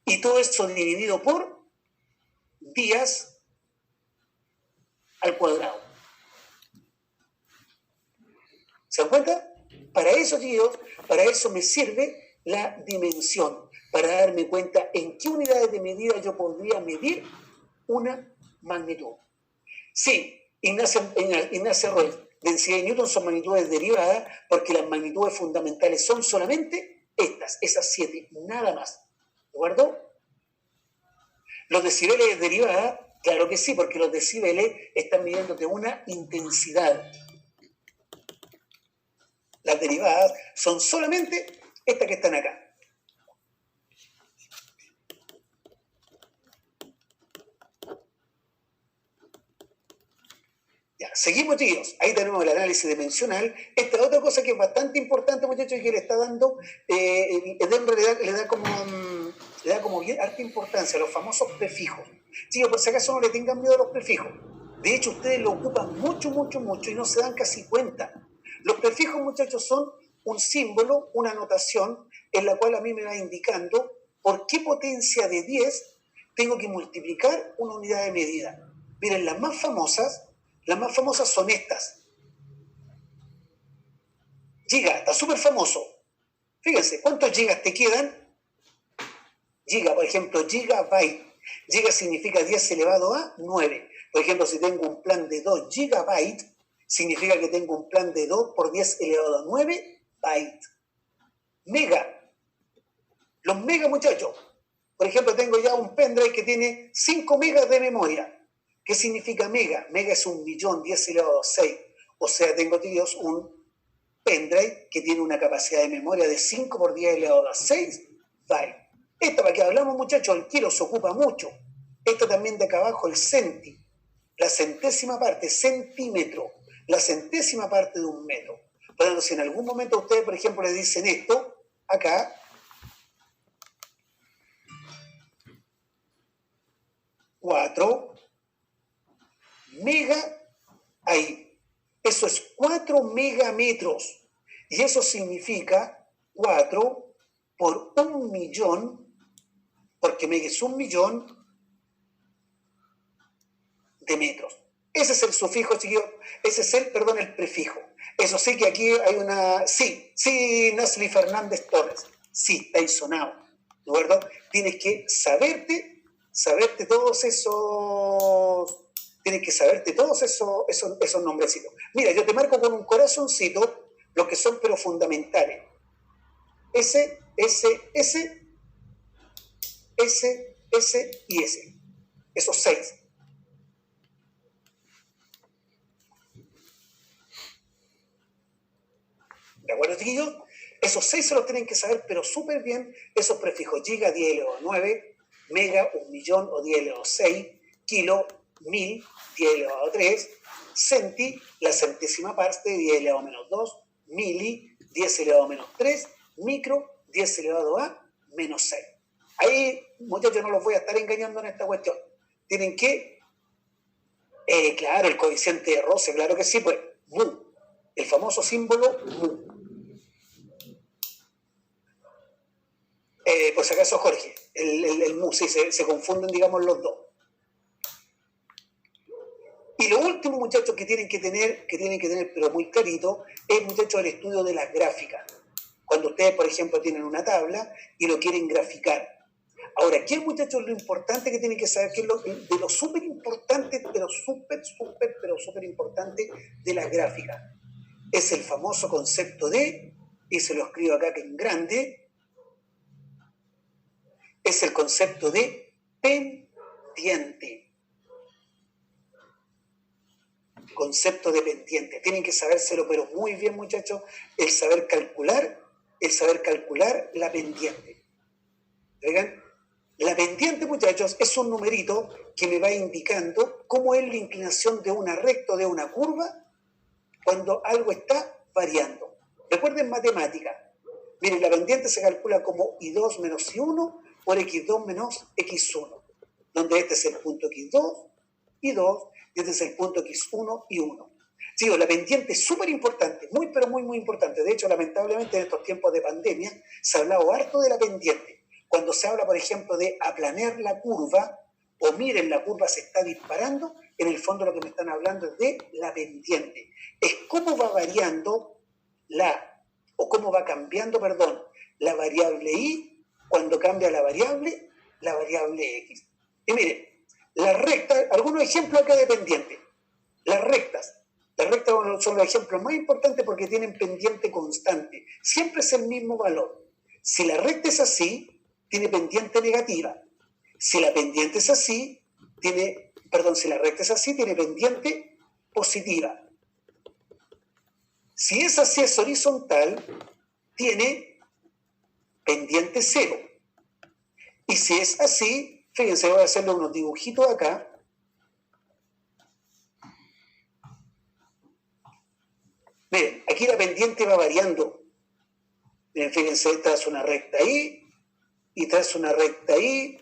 y todo eso dividido por días al cuadrado. ¿Se dan cuenta? Para eso, chicos, para eso me sirve la dimensión, para darme cuenta en qué unidades de medida yo podría medir una magnitud. Sí, Ignacio Roy, densidad de Newton son magnitudes derivadas porque las magnitudes fundamentales son solamente esas 7, nada más. ¿De acuerdo? Los decibeles de derivada, claro que sí, porque los decibeles están midiéndote una intensidad. Las derivadas son solamente estas que están acá. Ya, seguimos, chicos. Ahí tenemos el análisis dimensional. Esta es otra cosa que es bastante importante, muchachos, y que le está dando, en realidad le da como bien harta importancia a los famosos prefijos. Chicos, por si acaso no le tengan miedo a los prefijos. De hecho, ustedes lo ocupan mucho y no se dan casi cuenta. Los prefijos, muchachos, son un símbolo, una notación, en la cual a mí me va indicando por qué potencia de 10 tengo que multiplicar una unidad de medida. Miren, las más famosas son estas. Giga, está súper famoso. Fíjense, ¿cuántos gigas te quedan? Giga, por ejemplo, gigabyte. Giga significa 10 elevado a 9. Por ejemplo, si tengo un plan de 2 gigabytes, significa que tengo un plan de 2 por 10 elevado a 9 bytes. Mega. Los megas, muchachos. Por ejemplo, tengo ya un pendrive que tiene 5 megas de memoria. ¿Qué significa mega? Mega es 1.000.000, 10 elevado a 6. O sea, tengo, tíos, un pendrive que tiene una capacidad de memoria de 5 por 10 elevado a 6 bytes. Esta, para que hablamos, muchachos, el kilo se ocupa mucho. Esta también de acá abajo, el centi. La centésima parte, centímetro. La centésima parte de un metro. Por ejemplo, si en algún momento ustedes, por ejemplo, le dicen esto, acá, 4 mega, ahí. Eso es 4 megametros. Y eso significa 4 por 1.000.000, porque mega es 1.000.000 de metros. Ese es el sufijo, chiquillos. Ese es el prefijo. Eso sí que aquí hay una... Sí, Nasli Fernández Torres. Sí, está ahí sonado. ¿De acuerdo? Tienes que saberte todos esos... Tienes que saberte todos esos nombrecitos. Mira, yo te marco con un corazoncito los que son pero fundamentales. S y S. Esos 6. ¿De acuerdo, chiquillos? Esos 6 se los tienen que saber, pero súper bien, esos prefijos. Giga, 10 elevado a 9, mega, 1.000.000 o 10 elevado a 6, kilo, 1.000, 10 elevado a 3, centi, la centésima parte, 10 elevado a menos 2, mili, 10 elevado a menos 3, micro, 10 elevado a menos 6. Ahí, muchachos, no los voy a estar engañando en esta cuestión. Tienen que, claro, el coeficiente de roce, claro que sí, pues, mu, el famoso símbolo mu. Por si acaso Jorge, el MU, sí, se confunden, digamos, los dos. Y lo último, muchachos, que tienen que tener, pero muy clarito, es, muchachos, el estudio de las gráficas. Cuando ustedes, por ejemplo, tienen una tabla y lo quieren graficar. Ahora, ¿qué, muchachos, lo importante que tienen que saber? Que es de lo súper importante, pero súper importante de las gráficas. Es el famoso concepto de, y se lo escribo acá que en grande, es el concepto de pendiente. Concepto de pendiente. Tienen que sabérselo, pero muy bien, muchachos, el saber calcular la pendiente. ¿Vean? La pendiente, muchachos, es un numerito que me va indicando cómo es la inclinación de una recta o de una curva cuando algo está variando. Recuerden matemática. Miren, la pendiente se calcula como I2 menos I1 por X2 menos X1, donde este es el punto X2, I2, y este es el punto X1 y 1. Sí, la pendiente es súper importante, muy pero muy importante. De hecho, lamentablemente en estos tiempos de pandemia se ha hablado harto de la pendiente. Cuando se habla, por ejemplo, de aplanar la curva, o miren, la curva se está disparando, en el fondo lo que me están hablando es de la pendiente. Es cómo va variando cómo va cambiando, la variable Y cuando cambia la variable X. Y miren, las rectas, algunos ejemplos acá de pendiente. Las rectas son los ejemplos más importantes porque tienen pendiente constante. Siempre es el mismo valor. Si la recta es así, tiene pendiente negativa. Si la pendiente es así, si la recta es así, tiene pendiente positiva. Si es así, es horizontal, tiene pendiente cero. Y si es así, fíjense, voy a hacerle unos dibujitos acá. Miren, aquí la pendiente va variando. Miren, fíjense, trazo una recta ahí y trazo una recta ahí.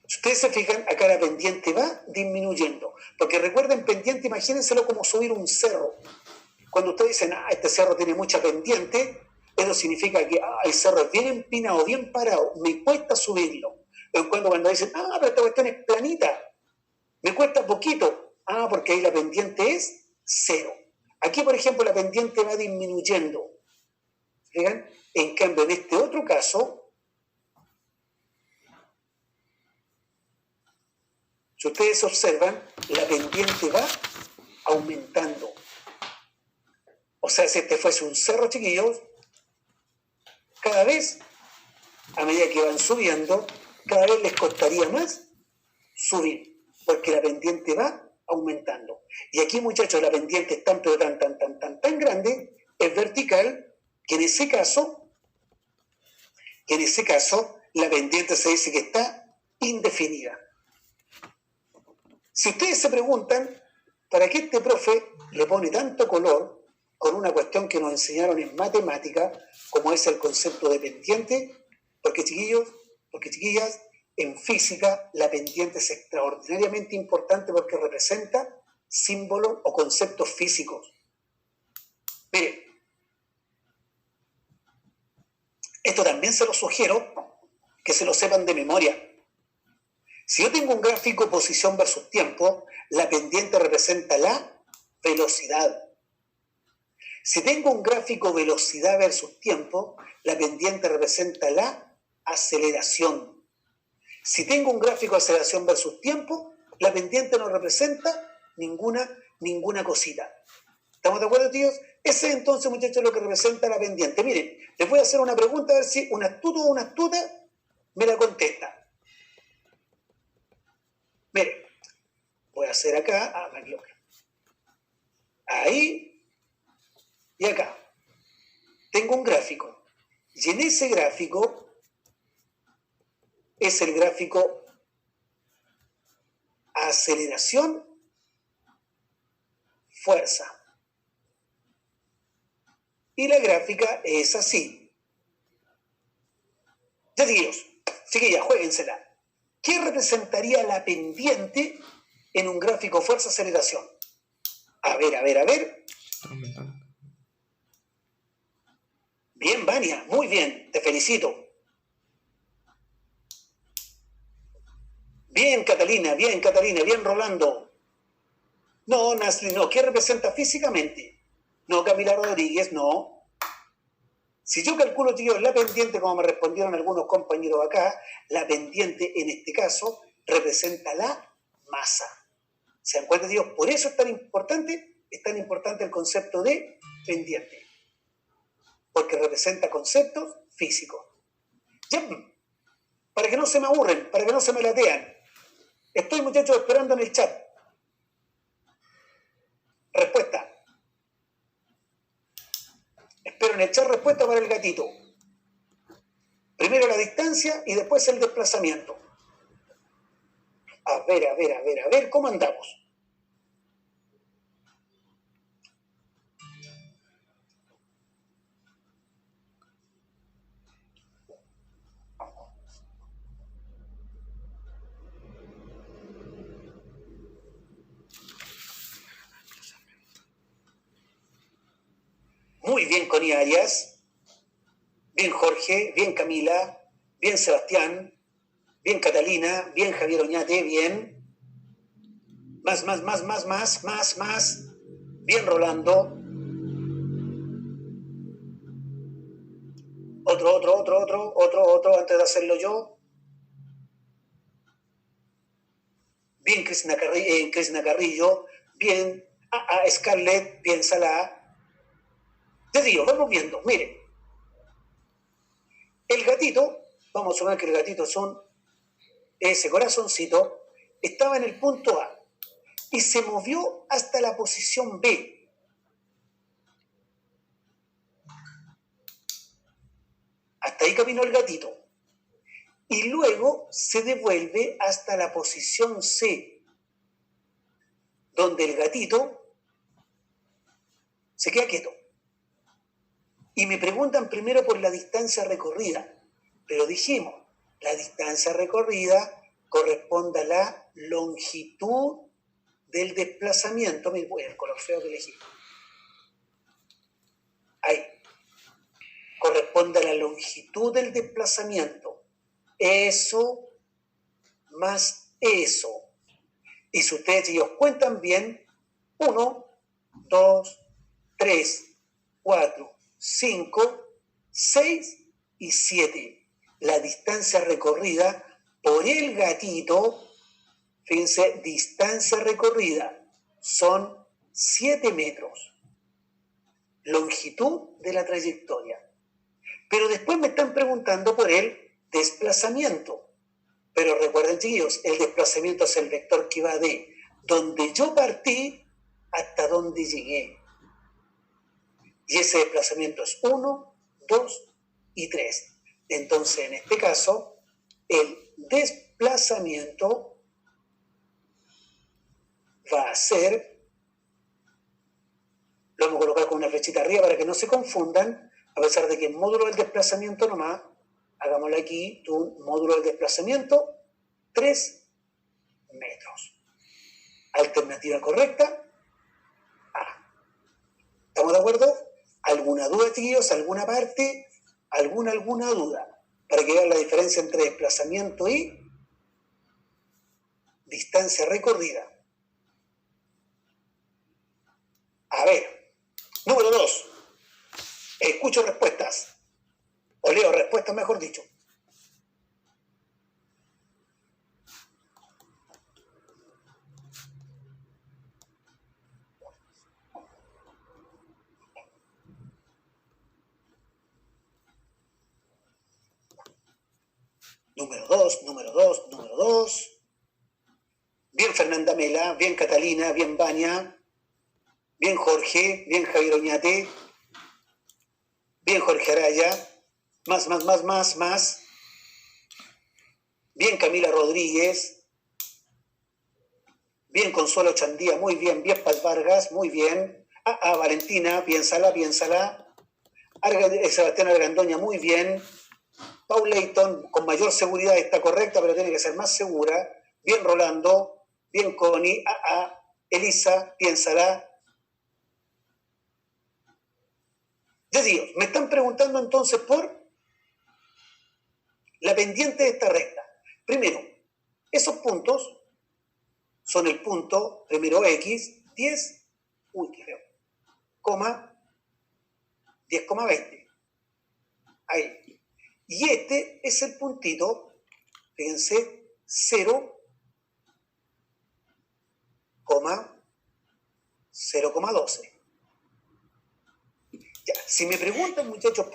Si ustedes se fijan, acá la pendiente va disminuyendo. Porque recuerden, pendiente, imagínenselo como subir un cerro. Cuando ustedes dicen, este cerro tiene mucha pendiente, eso significa que el cerro es bien empinado, bien parado, me cuesta subirlo. Pero cuando dicen, pero esta cuestión es planita, me cuesta poquito. Porque ahí la pendiente es cero. Aquí, por ejemplo, la pendiente va disminuyendo. ¿Fijan? En cambio, en este otro caso, si ustedes observan, la pendiente va aumentando. O sea, si este fuese un cerro, chiquillos, cada vez, a medida que van subiendo, cada vez les costaría más subir, porque la pendiente va aumentando. Y aquí, muchachos, la pendiente es tan grande, es vertical, que en ese caso, la pendiente se dice que está indefinida. Si ustedes se preguntan, ¿para qué este profe le pone tanto color con una cuestión que nos enseñaron en matemática, como es el concepto de pendiente? Porque, chiquillos, chiquillas, en física la pendiente es extraordinariamente importante porque representa símbolos o conceptos físicos. Miren, esto también se lo sugiero que se lo sepan de memoria. Si yo tengo un gráfico posición versus tiempo, la pendiente representa la velocidad. Si tengo un gráfico velocidad versus tiempo, la pendiente representa la aceleración. Si tengo un gráfico aceleración versus tiempo, la pendiente no representa ninguna cosita. ¿Estamos de acuerdo, tíos? Ese es entonces, muchachos, lo que representa la pendiente. Miren, les voy a hacer una pregunta a ver si un astuto o una astuta me la contesta. Miren, voy a hacer acá, ahí y acá. Tengo un gráfico. Y en ese gráfico es el gráfico aceleración, fuerza. Y la gráfica es así. Ya, chiquillas, juéguensela. ¿Qué representaría la pendiente en un gráfico fuerza-aceleración? A ver. Bien, Vania, muy bien, te felicito. Bien, Catalina, bien, Rolando. No, Nasli, no. ¿Qué representa físicamente? No, Camila Rodríguez, no. Si yo calculo, tío, la pendiente, como me respondieron algunos compañeros acá, la pendiente en este caso representa la masa. ¿Se dan cuenta, tío? Por eso es tan importante el concepto de pendiente. Porque representa conceptos físicos. Ya, para que no se me aburren, para que no se me latean. Estoy, muchachos, esperando en el chat. Respuesta. Espero en el chat respuesta para el gatito. Primero la distancia y después el desplazamiento. A ver, ¿cómo andamos? Muy bien, Connie Arias. Bien, Jorge. Bien, Camila. Bien, Sebastián. Bien, Catalina. Bien, Javier Oñate. Bien. Más. Bien, Rolando. Otro, antes de hacerlo yo. Bien, Cristina Carrillo. Bien, Scarlett. Bien, Salah. Te digo, vamos viendo, miren. El gatito, vamos a suponer que el gatito son ese corazoncito, estaba en el punto A y se movió hasta la posición B. Hasta ahí caminó el gatito. Y luego se devuelve hasta la posición C, donde el gatito se queda quieto. Y me preguntan primero por la distancia recorrida, pero dijimos, la distancia recorrida corresponde a la longitud del desplazamiento. Mira, el color feo que elegí. Ahí. Corresponde a la longitud del desplazamiento. Eso más eso. Y si ustedes y ellos cuentan bien, 1, 2, 3, 4, 5, 6 y 7. La distancia recorrida por el gatito, fíjense, distancia recorrida, son 7 metros. Longitud de la trayectoria. Pero después me están preguntando por el desplazamiento. Pero recuerden, chiquillos, el desplazamiento es el vector que va de donde yo partí hasta donde llegué. Y ese desplazamiento es 1, 2 y 3. Entonces, en este caso, el desplazamiento va a ser, lo vamos a colocar con una flechita arriba para que no se confundan, a pesar de que el módulo del desplazamiento nomás, hagámoslo aquí, módulo del desplazamiento, 3 metros. Alternativa correcta, A. ¿Estamos de acuerdo? ¿Alguna duda, tíos? ¿Alguna parte? ¿Alguna duda? Para que vean la diferencia entre desplazamiento y distancia recorrida. A ver, número 2. Escucho respuestas. O leo respuestas, mejor dicho. Número 2. Bien Fernanda Mela, bien Catalina, bien Vania, bien Jorge, bien Javier Oñate, bien Jorge Araya, más. Bien Camila Rodríguez, bien Consuelo Chandía, muy bien, bien Paz Vargas, muy bien. Valentina, piénsala. Sebastián Argandoña, muy bien. Paul Leighton, con mayor seguridad está correcta, pero tiene que ser más segura. Bien Rolando, bien Connie, Elisa, piénsala. Ya digo, me están preguntando entonces por la pendiente de esta recta. Primero, esos puntos son el punto, primero X, 10, coma 10,20. Ahí. Y este es el puntito, fíjense, 0,12. Ya, si me preguntan, muchachos,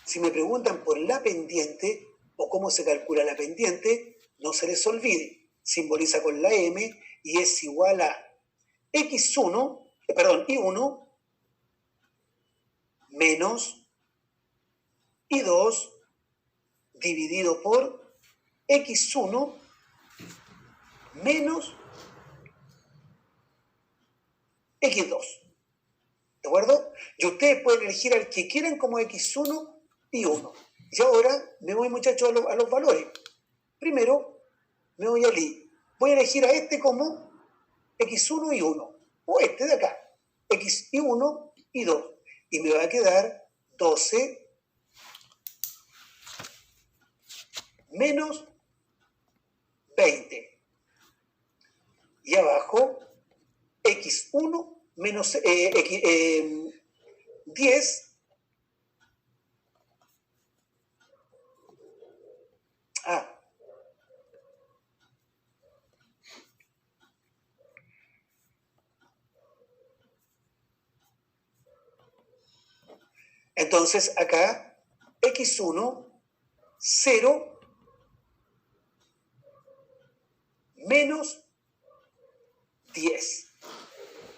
si me preguntan por la pendiente o cómo se calcula la pendiente, no se les olvide, simboliza con la M y es igual a I1 menos I2 dividido por X1 menos X2. ¿De acuerdo? Y ustedes pueden elegir al que quieran como X1 y 1. Y ahora me voy, muchachos, a los valores. Primero me voy al I. Voy a elegir a este como X1 y 1. O este de acá. X y 1 y 2. Y me va a quedar 12 menos 20. Y abajo, X1 menos 10 entonces acá X1 0 menos 10.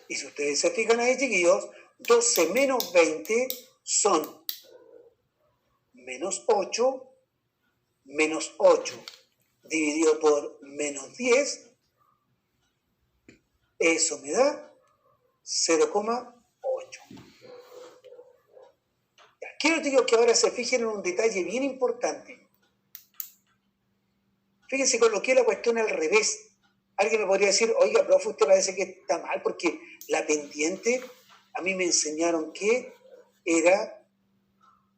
Y si ustedes se fijan ahí, chiquillos, 12 menos 20 son menos 8 dividido por menos 10, eso me da 0,8. Quiero, chicos, que ahora se fijen en un detalle bien importante. Fíjense, coloqué la cuestión al revés. Alguien me podría decir, oiga, profe, usted parece que está mal porque la pendiente, a mí me enseñaron que era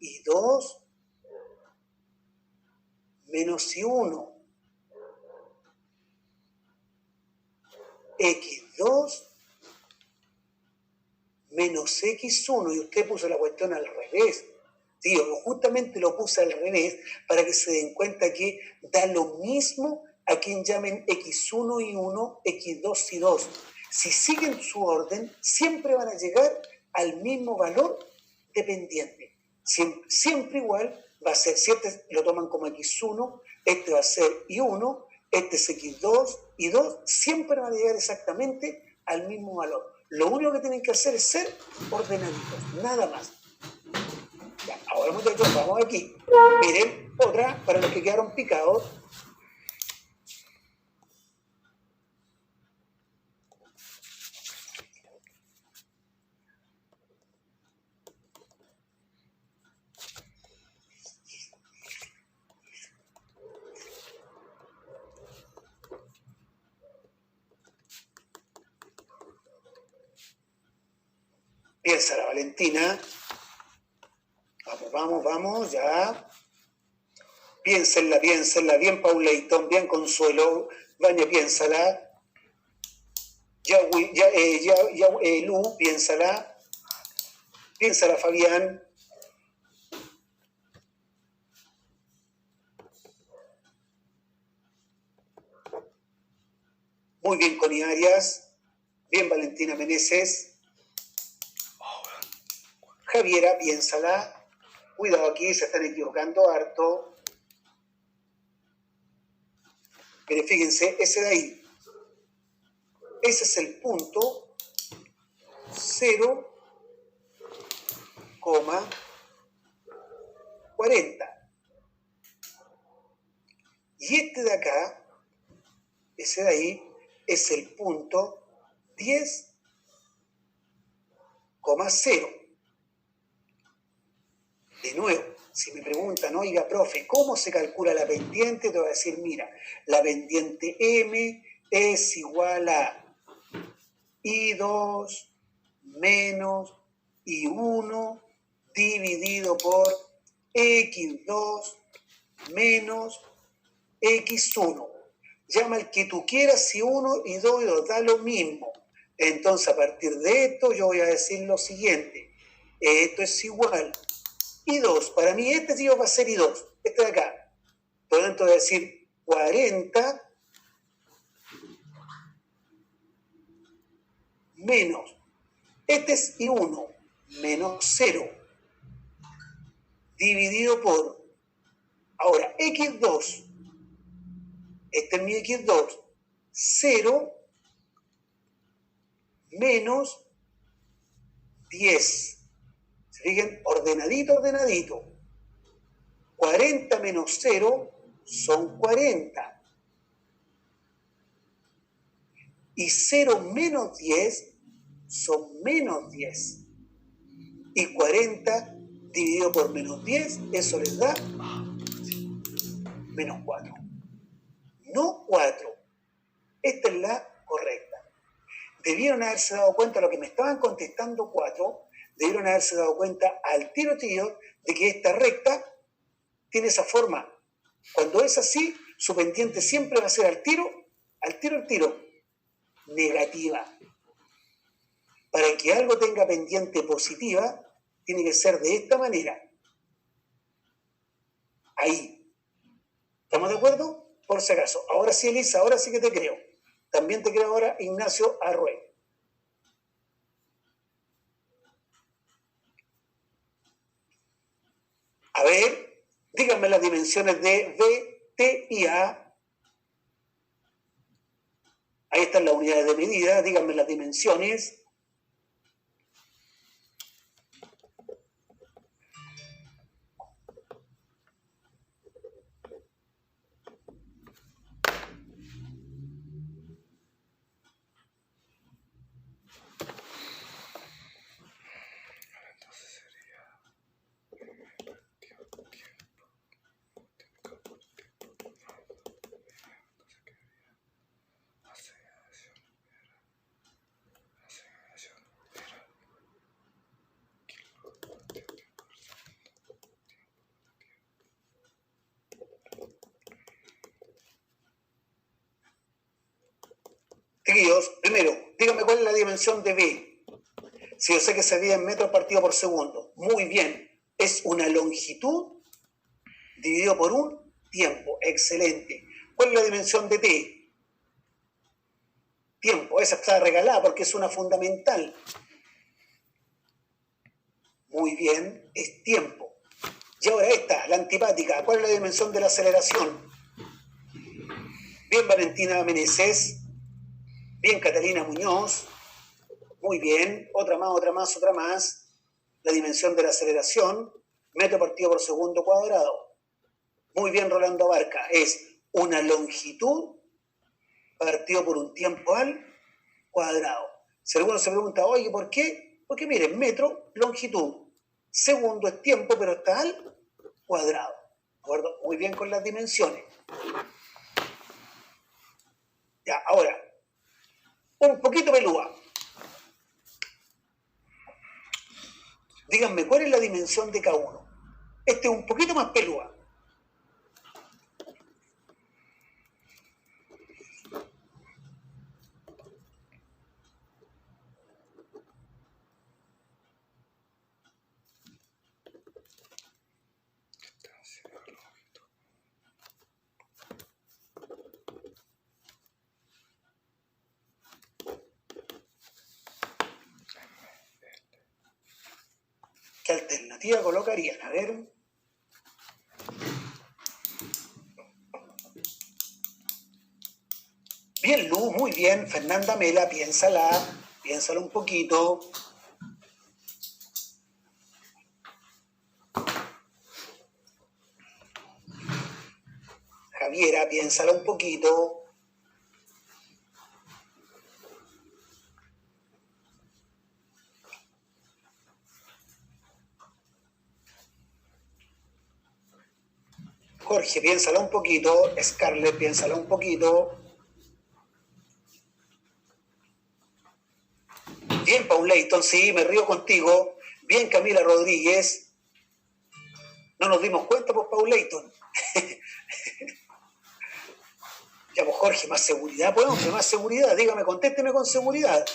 I2 menos I1, X2 menos X1, y usted puso la cuestión al revés. Sí, yo justamente lo puse al revés para que se den cuenta que da lo mismo a quien llamen X1 y 1, X2 y 2. Si siguen su orden, siempre van a llegar al mismo valor de pendiente. Siempre igual va a ser, si este lo toman como X1, este va a ser Y1, este es X2 y 2, siempre van a llegar exactamente al mismo valor. Lo único que tienen que hacer es ser ordenaditos, nada más. Ya, ahora, muchachos, vamos aquí. Miren, otra para los que quedaron picados. Piensa la Valentina. Vamos, ya. Piénsenla, bien Pauleiton, bien Consuelo. Vania, piénsala. Lu, piénsala. Piénsala, Fabián. Muy bien, Connie Arias. Bien, Valentina Meneses. Javiera, piénsala. Cuidado aquí, se están equivocando harto. Pero fíjense, ese de ahí. Ese es el punto 0,40. Y este de acá, ese de ahí, es el punto 10,0. De nuevo, si me preguntan, oiga, profe, ¿cómo se calcula la pendiente? Te voy a decir, mira, la pendiente M es igual a I2 menos I1 dividido por x2 menos x1. Llama el que tú quieras, si 1 y 2 y 2, da lo mismo. Entonces, a partir de esto, yo voy a decir lo siguiente. Esto es igual. I2, para mí este tío va a ser I2, este de acá. Por lo tanto, voy a decir 40 menos, este es I1, menos 0, dividido por, ahora, X2, este es mi X2, 0 menos 10. ¿Se fijan? Ordenadito, ordenadito. 40 menos 0 son 40. Y 0 menos 10 son menos 10. Y 40 dividido por menos 10, eso les da menos 4. No 4. Esta es la correcta. Debieron haberse dado cuenta, lo que me estaban contestando 4, debieron haberse dado cuenta al tiro tío de que esta recta tiene esa forma. Cuando es así, su pendiente siempre va a ser al tiro, negativa. Para que algo tenga pendiente positiva, tiene que ser de esta manera. Ahí. ¿Estamos de acuerdo? Por si acaso. Ahora sí, Elisa, ahora sí que te creo. También te creo ahora, Ignacio Arrué. A ver, díganme las dimensiones de B, T y A. Ahí están las unidades de medida. Díganme las dimensiones. Chiquillos, primero, díganme cuál es la dimensión de B. Si yo sé que se divide en metros partido por segundo. Muy bien. Es una longitud dividido por un tiempo. Excelente. ¿Cuál es la dimensión de T? Tiempo. Esa está regalada porque es una fundamental. Muy bien. Es tiempo. Y ahora esta, la antipática. ¿Cuál es la dimensión de la aceleración? Bien, Valentina Meneses. Bien, Catalina Muñoz. Muy bien. Otra más. La dimensión de la aceleración, metro partido por segundo cuadrado. Muy bien, Rolando Abarca. Es una longitud partido por un tiempo al cuadrado. Si alguno se pregunta, oye, ¿por qué? Porque miren, metro, longitud. Segundo es tiempo, pero está al cuadrado. ¿De acuerdo? Muy bien con las dimensiones. Ya, ahora, un poquito pelúa. Díganme, ¿cuál es la dimensión de K1? Este es un poquito más pelúa. ¿Qué alternativa colocarían? A ver. Bien, Luz, muy bien. Fernanda Mela, piénsala un poquito. Javiera, piénsala un poquito. Jorge, piénsala un poquito. Scarlett, piénsala un poquito. Bien, Paul Leighton, sí, me río contigo. Bien, Camila Rodríguez. No nos dimos cuenta por Paul Leighton. Ya, pues Jorge, más seguridad, pues hombre, más seguridad. Dígame, contésteme con seguridad.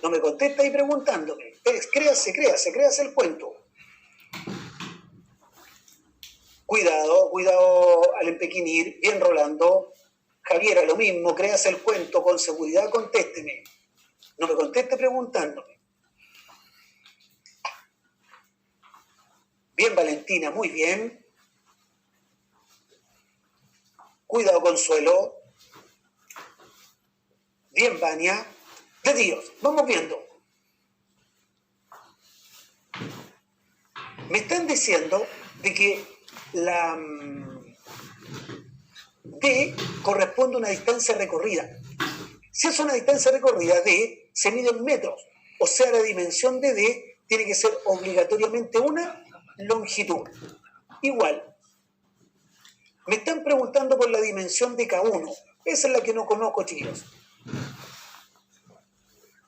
No me contesta ahí preguntándome. Créase el cuento. Cuidado al empequinir. Bien, Rolando. Javiera, lo mismo, créase el cuento con seguridad, contésteme. No me conteste preguntándome. Bien, Valentina, muy bien. Cuidado, Consuelo. Bien, Vania. De Dios, vamos viendo. Me están diciendo de que la D corresponde a una distancia recorrida. Si es una distancia recorrida, D se mide en metros. O sea, la dimensión de D tiene que ser obligatoriamente una longitud. Igual. Me están preguntando por la dimensión de K1. Esa es la que no conozco, chicos.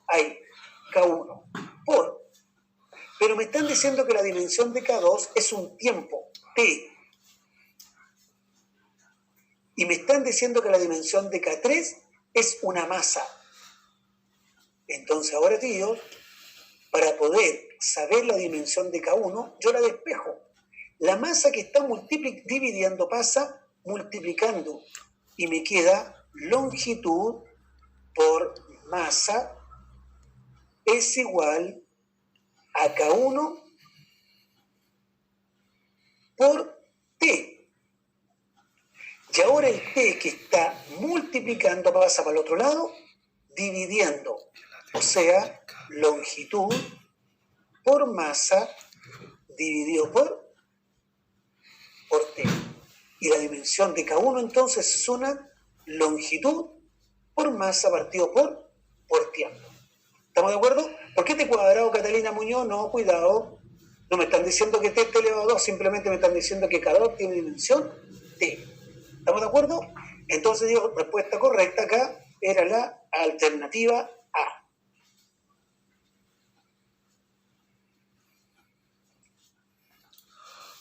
Ahí, K1. Pero me están diciendo que la dimensión de K2 es un tiempo, T. Y me están diciendo que la dimensión de K3 es una masa. Entonces ahora, tíos, para poder saber la dimensión de K1, yo la despejo. La masa que está dividiendo pasa multiplicando y me queda longitud por masa es igual a K1 por T. Y ahora el T que está multiplicando pasa para el otro lado, dividiendo. O sea, longitud por masa dividido por T. Y la dimensión de K1 entonces es una longitud por masa partido por tiempo. ¿Estamos de acuerdo? ¿Por qué este cuadrado, Catalina Muñoz? No, cuidado. No me están diciendo que T elevado a 2, simplemente me están diciendo que K2 tiene dimensión T. ¿Estamos de acuerdo? Entonces digo, respuesta correcta acá era la alternativa A.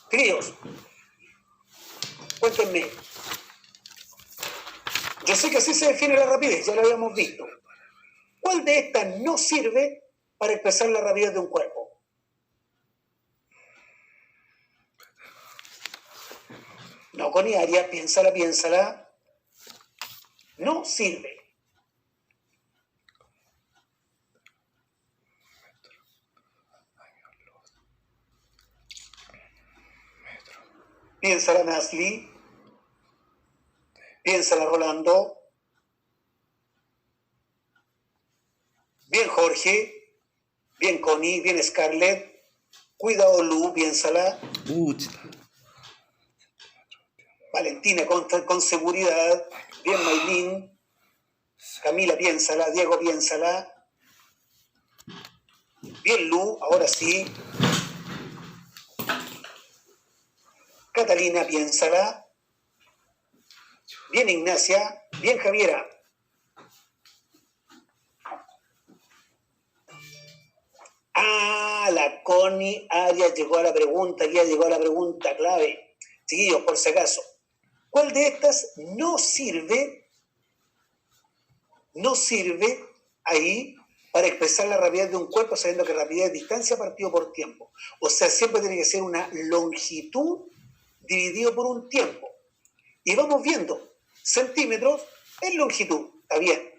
Queridos, cuéntenme. Yo sé que así se define la rapidez, ya lo habíamos visto. ¿Cuál de estas no sirve para expresar la rapidez de un cuerpo? No, Connie Arias, piénsala. No sirve. Piénsala, Nasli. Piénsala, Rolando. Bien, Jorge. Bien, Connie. Bien, Scarlett. Cuidado, Lu. Piénsala. Valentina, con seguridad. Bien, Maylin. Camila, piénsala. Diego, piénsala. Bien, Lu. Ahora sí. Catalina, piénsala. Bien, Ignacia. Bien, Javiera. La Connie Arias llegó a la pregunta, ya llegó a la pregunta clave. Chiquillos, por si acaso. ¿Cuál de estas no sirve ahí para expresar la rapidez de un cuerpo, sabiendo que rapidez es distancia partido por tiempo? O sea, siempre tiene que ser una longitud dividido por un tiempo. Y vamos viendo, centímetros es longitud, está bien.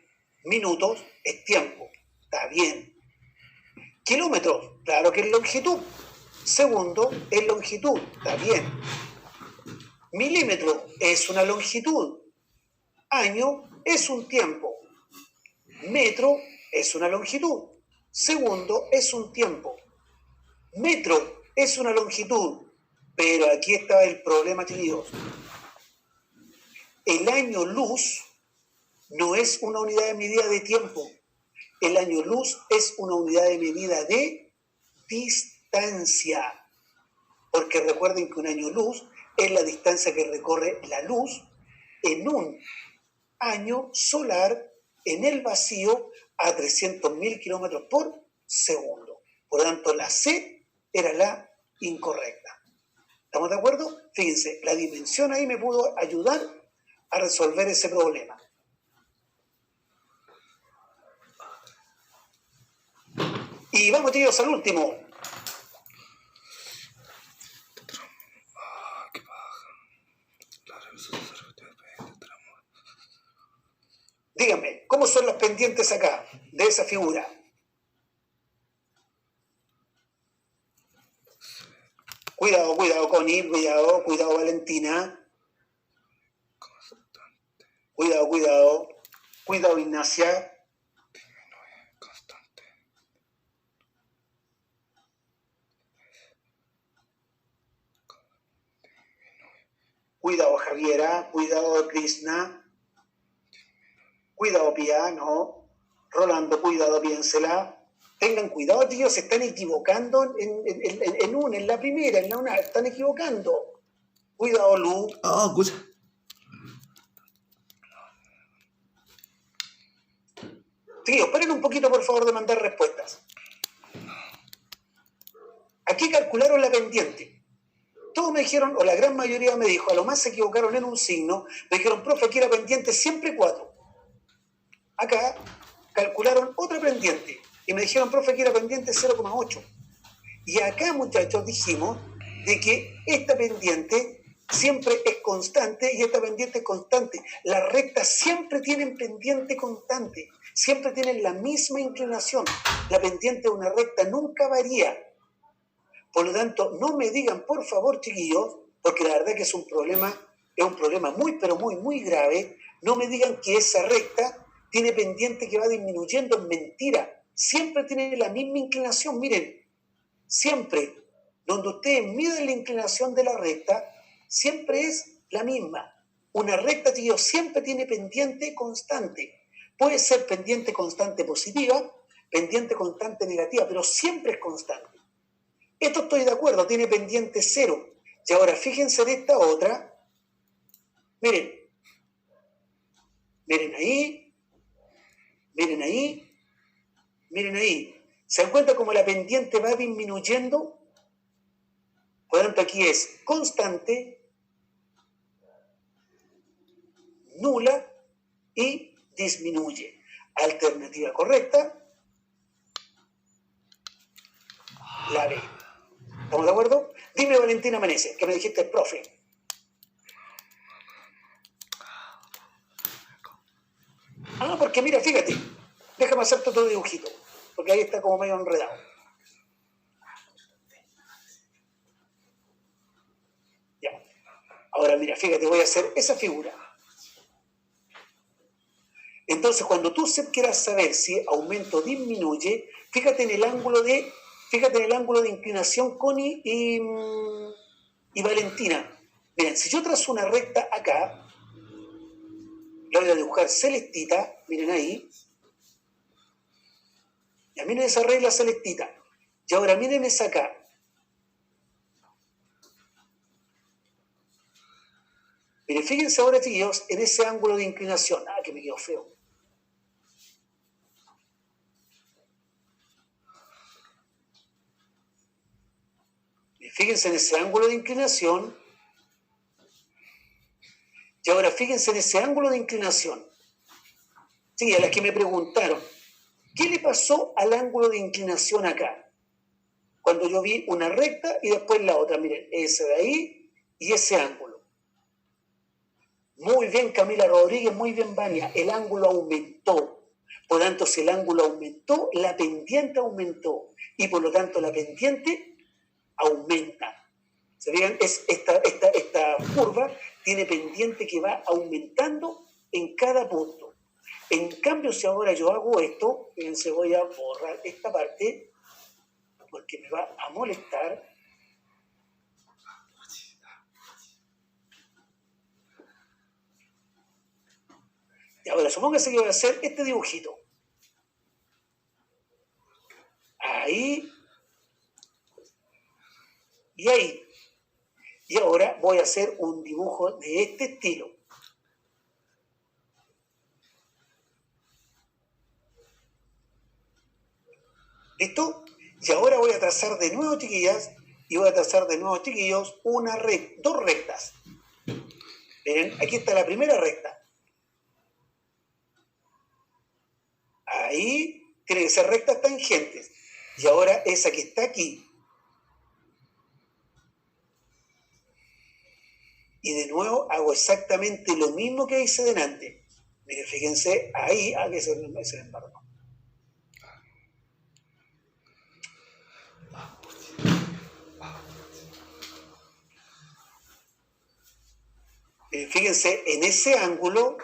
Minutos es tiempo, está bien. Kilómetros, claro que es longitud. Segundo es longitud, está bien. Milímetro es una longitud. Año es un tiempo. Metro es una longitud. Segundo es un tiempo. Metro es una longitud. Pero aquí está el problema, queridos. El año luz no es una unidad de medida de tiempo. El año luz es una unidad de medida de distancia. Porque recuerden que un año luz es la distancia que recorre la luz en un año solar en el vacío a 300.000 kilómetros por segundo. Por lo tanto, la C era la incorrecta. ¿Estamos de acuerdo? Fíjense, la dimensión ahí me pudo ayudar a resolver ese problema. Y vamos, tíos, al último. Díganme, ¿cómo son las pendientes acá de esa figura? Cuidado, cuidado, Connie, cuidado, cuidado, Valentina. Cuidado, cuidado. Cuidado, Ignacia. Cuidado, Javiera. Cuidado, Krishna. Cuidado, Piano. Rolando, cuidado, piénsela. Tengan cuidado, tíos, se están equivocando en la primera, en la una, están equivocando. Cuidado, Lu. Oh, escucha. Tíos, paren un poquito, por favor, de mandar respuestas. Aquí calcularon la pendiente. Todos me dijeron, o la gran mayoría me dijo, a lo más se equivocaron en un signo, me dijeron, profe, aquí era pendiente siempre 4. Acá calcularon otra pendiente y me dijeron, profe, que era pendiente 0,8. Y acá, muchachos, dijimos de que esta pendiente siempre es constante y esta pendiente es constante. Las rectas siempre tienen pendiente constante, siempre tienen la misma inclinación. La pendiente de una recta nunca varía. Por lo tanto, no me digan, por favor, chiquillos, porque la verdad que es un problema muy, pero muy, muy grave. No me digan que esa recta tiene pendiente que va disminuyendo. Es mentira. Siempre tiene la misma inclinación. Miren, siempre, donde ustedes miden la inclinación de la recta, siempre es la misma. Una recta, chiquillos, siempre tiene pendiente constante. Puede ser pendiente constante positiva, pendiente constante negativa, pero siempre es constante. Esto estoy de acuerdo, tiene pendiente 0. Y ahora fíjense en esta otra. Miren. Miren ahí. Miren ahí. Miren ahí. ¿Se dan cuenta cómo la pendiente va disminuyendo? Por lo tanto, aquí es constante, nula y disminuye. Alternativa correcta, la B. ¿Estamos de acuerdo? Dime, Valentina Menezes, que me dijiste profe. Ah, porque mira, fíjate, déjame hacerte otro dibujito, porque ahí está como medio enredado. Ya. Ahora mira, fíjate, voy a hacer esa figura. Entonces, cuando tú quieras saber si aumento o disminuye, fíjate en el ángulo de inclinación, Connie y Valentina. Miren, si yo trazo una recta acá, la voy a dibujar celestita, miren ahí. Ya miren esa regla celestita. Y ahora miren esa acá. Miren, fíjense ahora, chicos, en ese ángulo de inclinación. Ah, que me quedó feo. Fíjense en ese ángulo de inclinación. Y ahora fíjense en ese ángulo de inclinación. Sí, a las que me preguntaron, ¿qué le pasó al ángulo de inclinación acá? Cuando yo vi una recta y después la otra. Miren, ese de ahí y ese ángulo. Muy bien, Camila Rodríguez, muy bien, Vania. El ángulo aumentó. Por lo tanto, si el ángulo aumentó, la pendiente aumentó. Y por lo tanto, la pendiente aumenta. ¿Se fijan? Esta curva tiene pendiente que va aumentando en cada punto. En cambio, si ahora yo hago esto, fíjense, voy a borrar esta parte porque me va a molestar. Y ahora, supóngase que voy a hacer este dibujito. Ahí. Y ahí. Y ahora voy a hacer un dibujo de este estilo. ¿Listo? Y ahora voy a trazar de nuevo, chiquillas, y voy a trazar de nuevo, chiquillos, dos rectas. Miren, aquí está la primera recta. Ahí tiene que ser rectas tangentes. Y ahora esa que está aquí. Y de nuevo hago exactamente lo mismo que hice delante. Miren, fíjense, ahí, que se me embargó. Fíjense, en ese ángulo,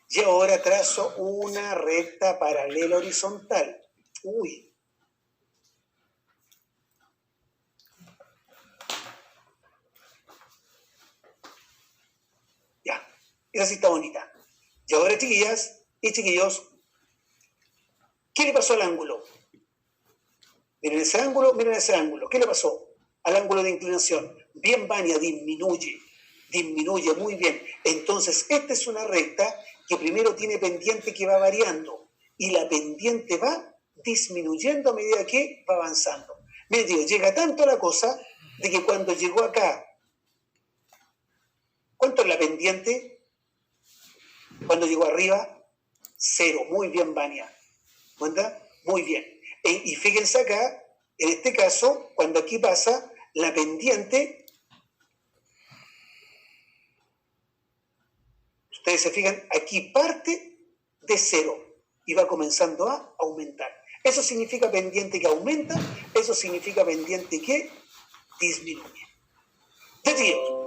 y ahora trazo una recta paralela horizontal. Uy. Ya, esa sí está bonita. Y ahora, chiquillas y chiquillos, ¿qué le pasó al ángulo? Miren ese ángulo. ¿Qué le pasó al ángulo de inclinación? Bien, Vania, disminuye muy bien. Entonces, esta es una recta que primero tiene pendiente que va variando y la pendiente va disminuyendo a medida que va avanzando. Miren, llega tanto la cosa de que cuando llegó acá, ¿cuánto es la pendiente? Cuando llegó arriba, 0. Muy bien, Vania. ¿Cuenta? Muy bien. Y fíjense acá, en este caso, cuando aquí pasa, la pendiente, ustedes se fijan, aquí parte de 0 y va comenzando a aumentar. Eso significa pendiente que aumenta, eso significa pendiente que disminuye. Ya, tíos.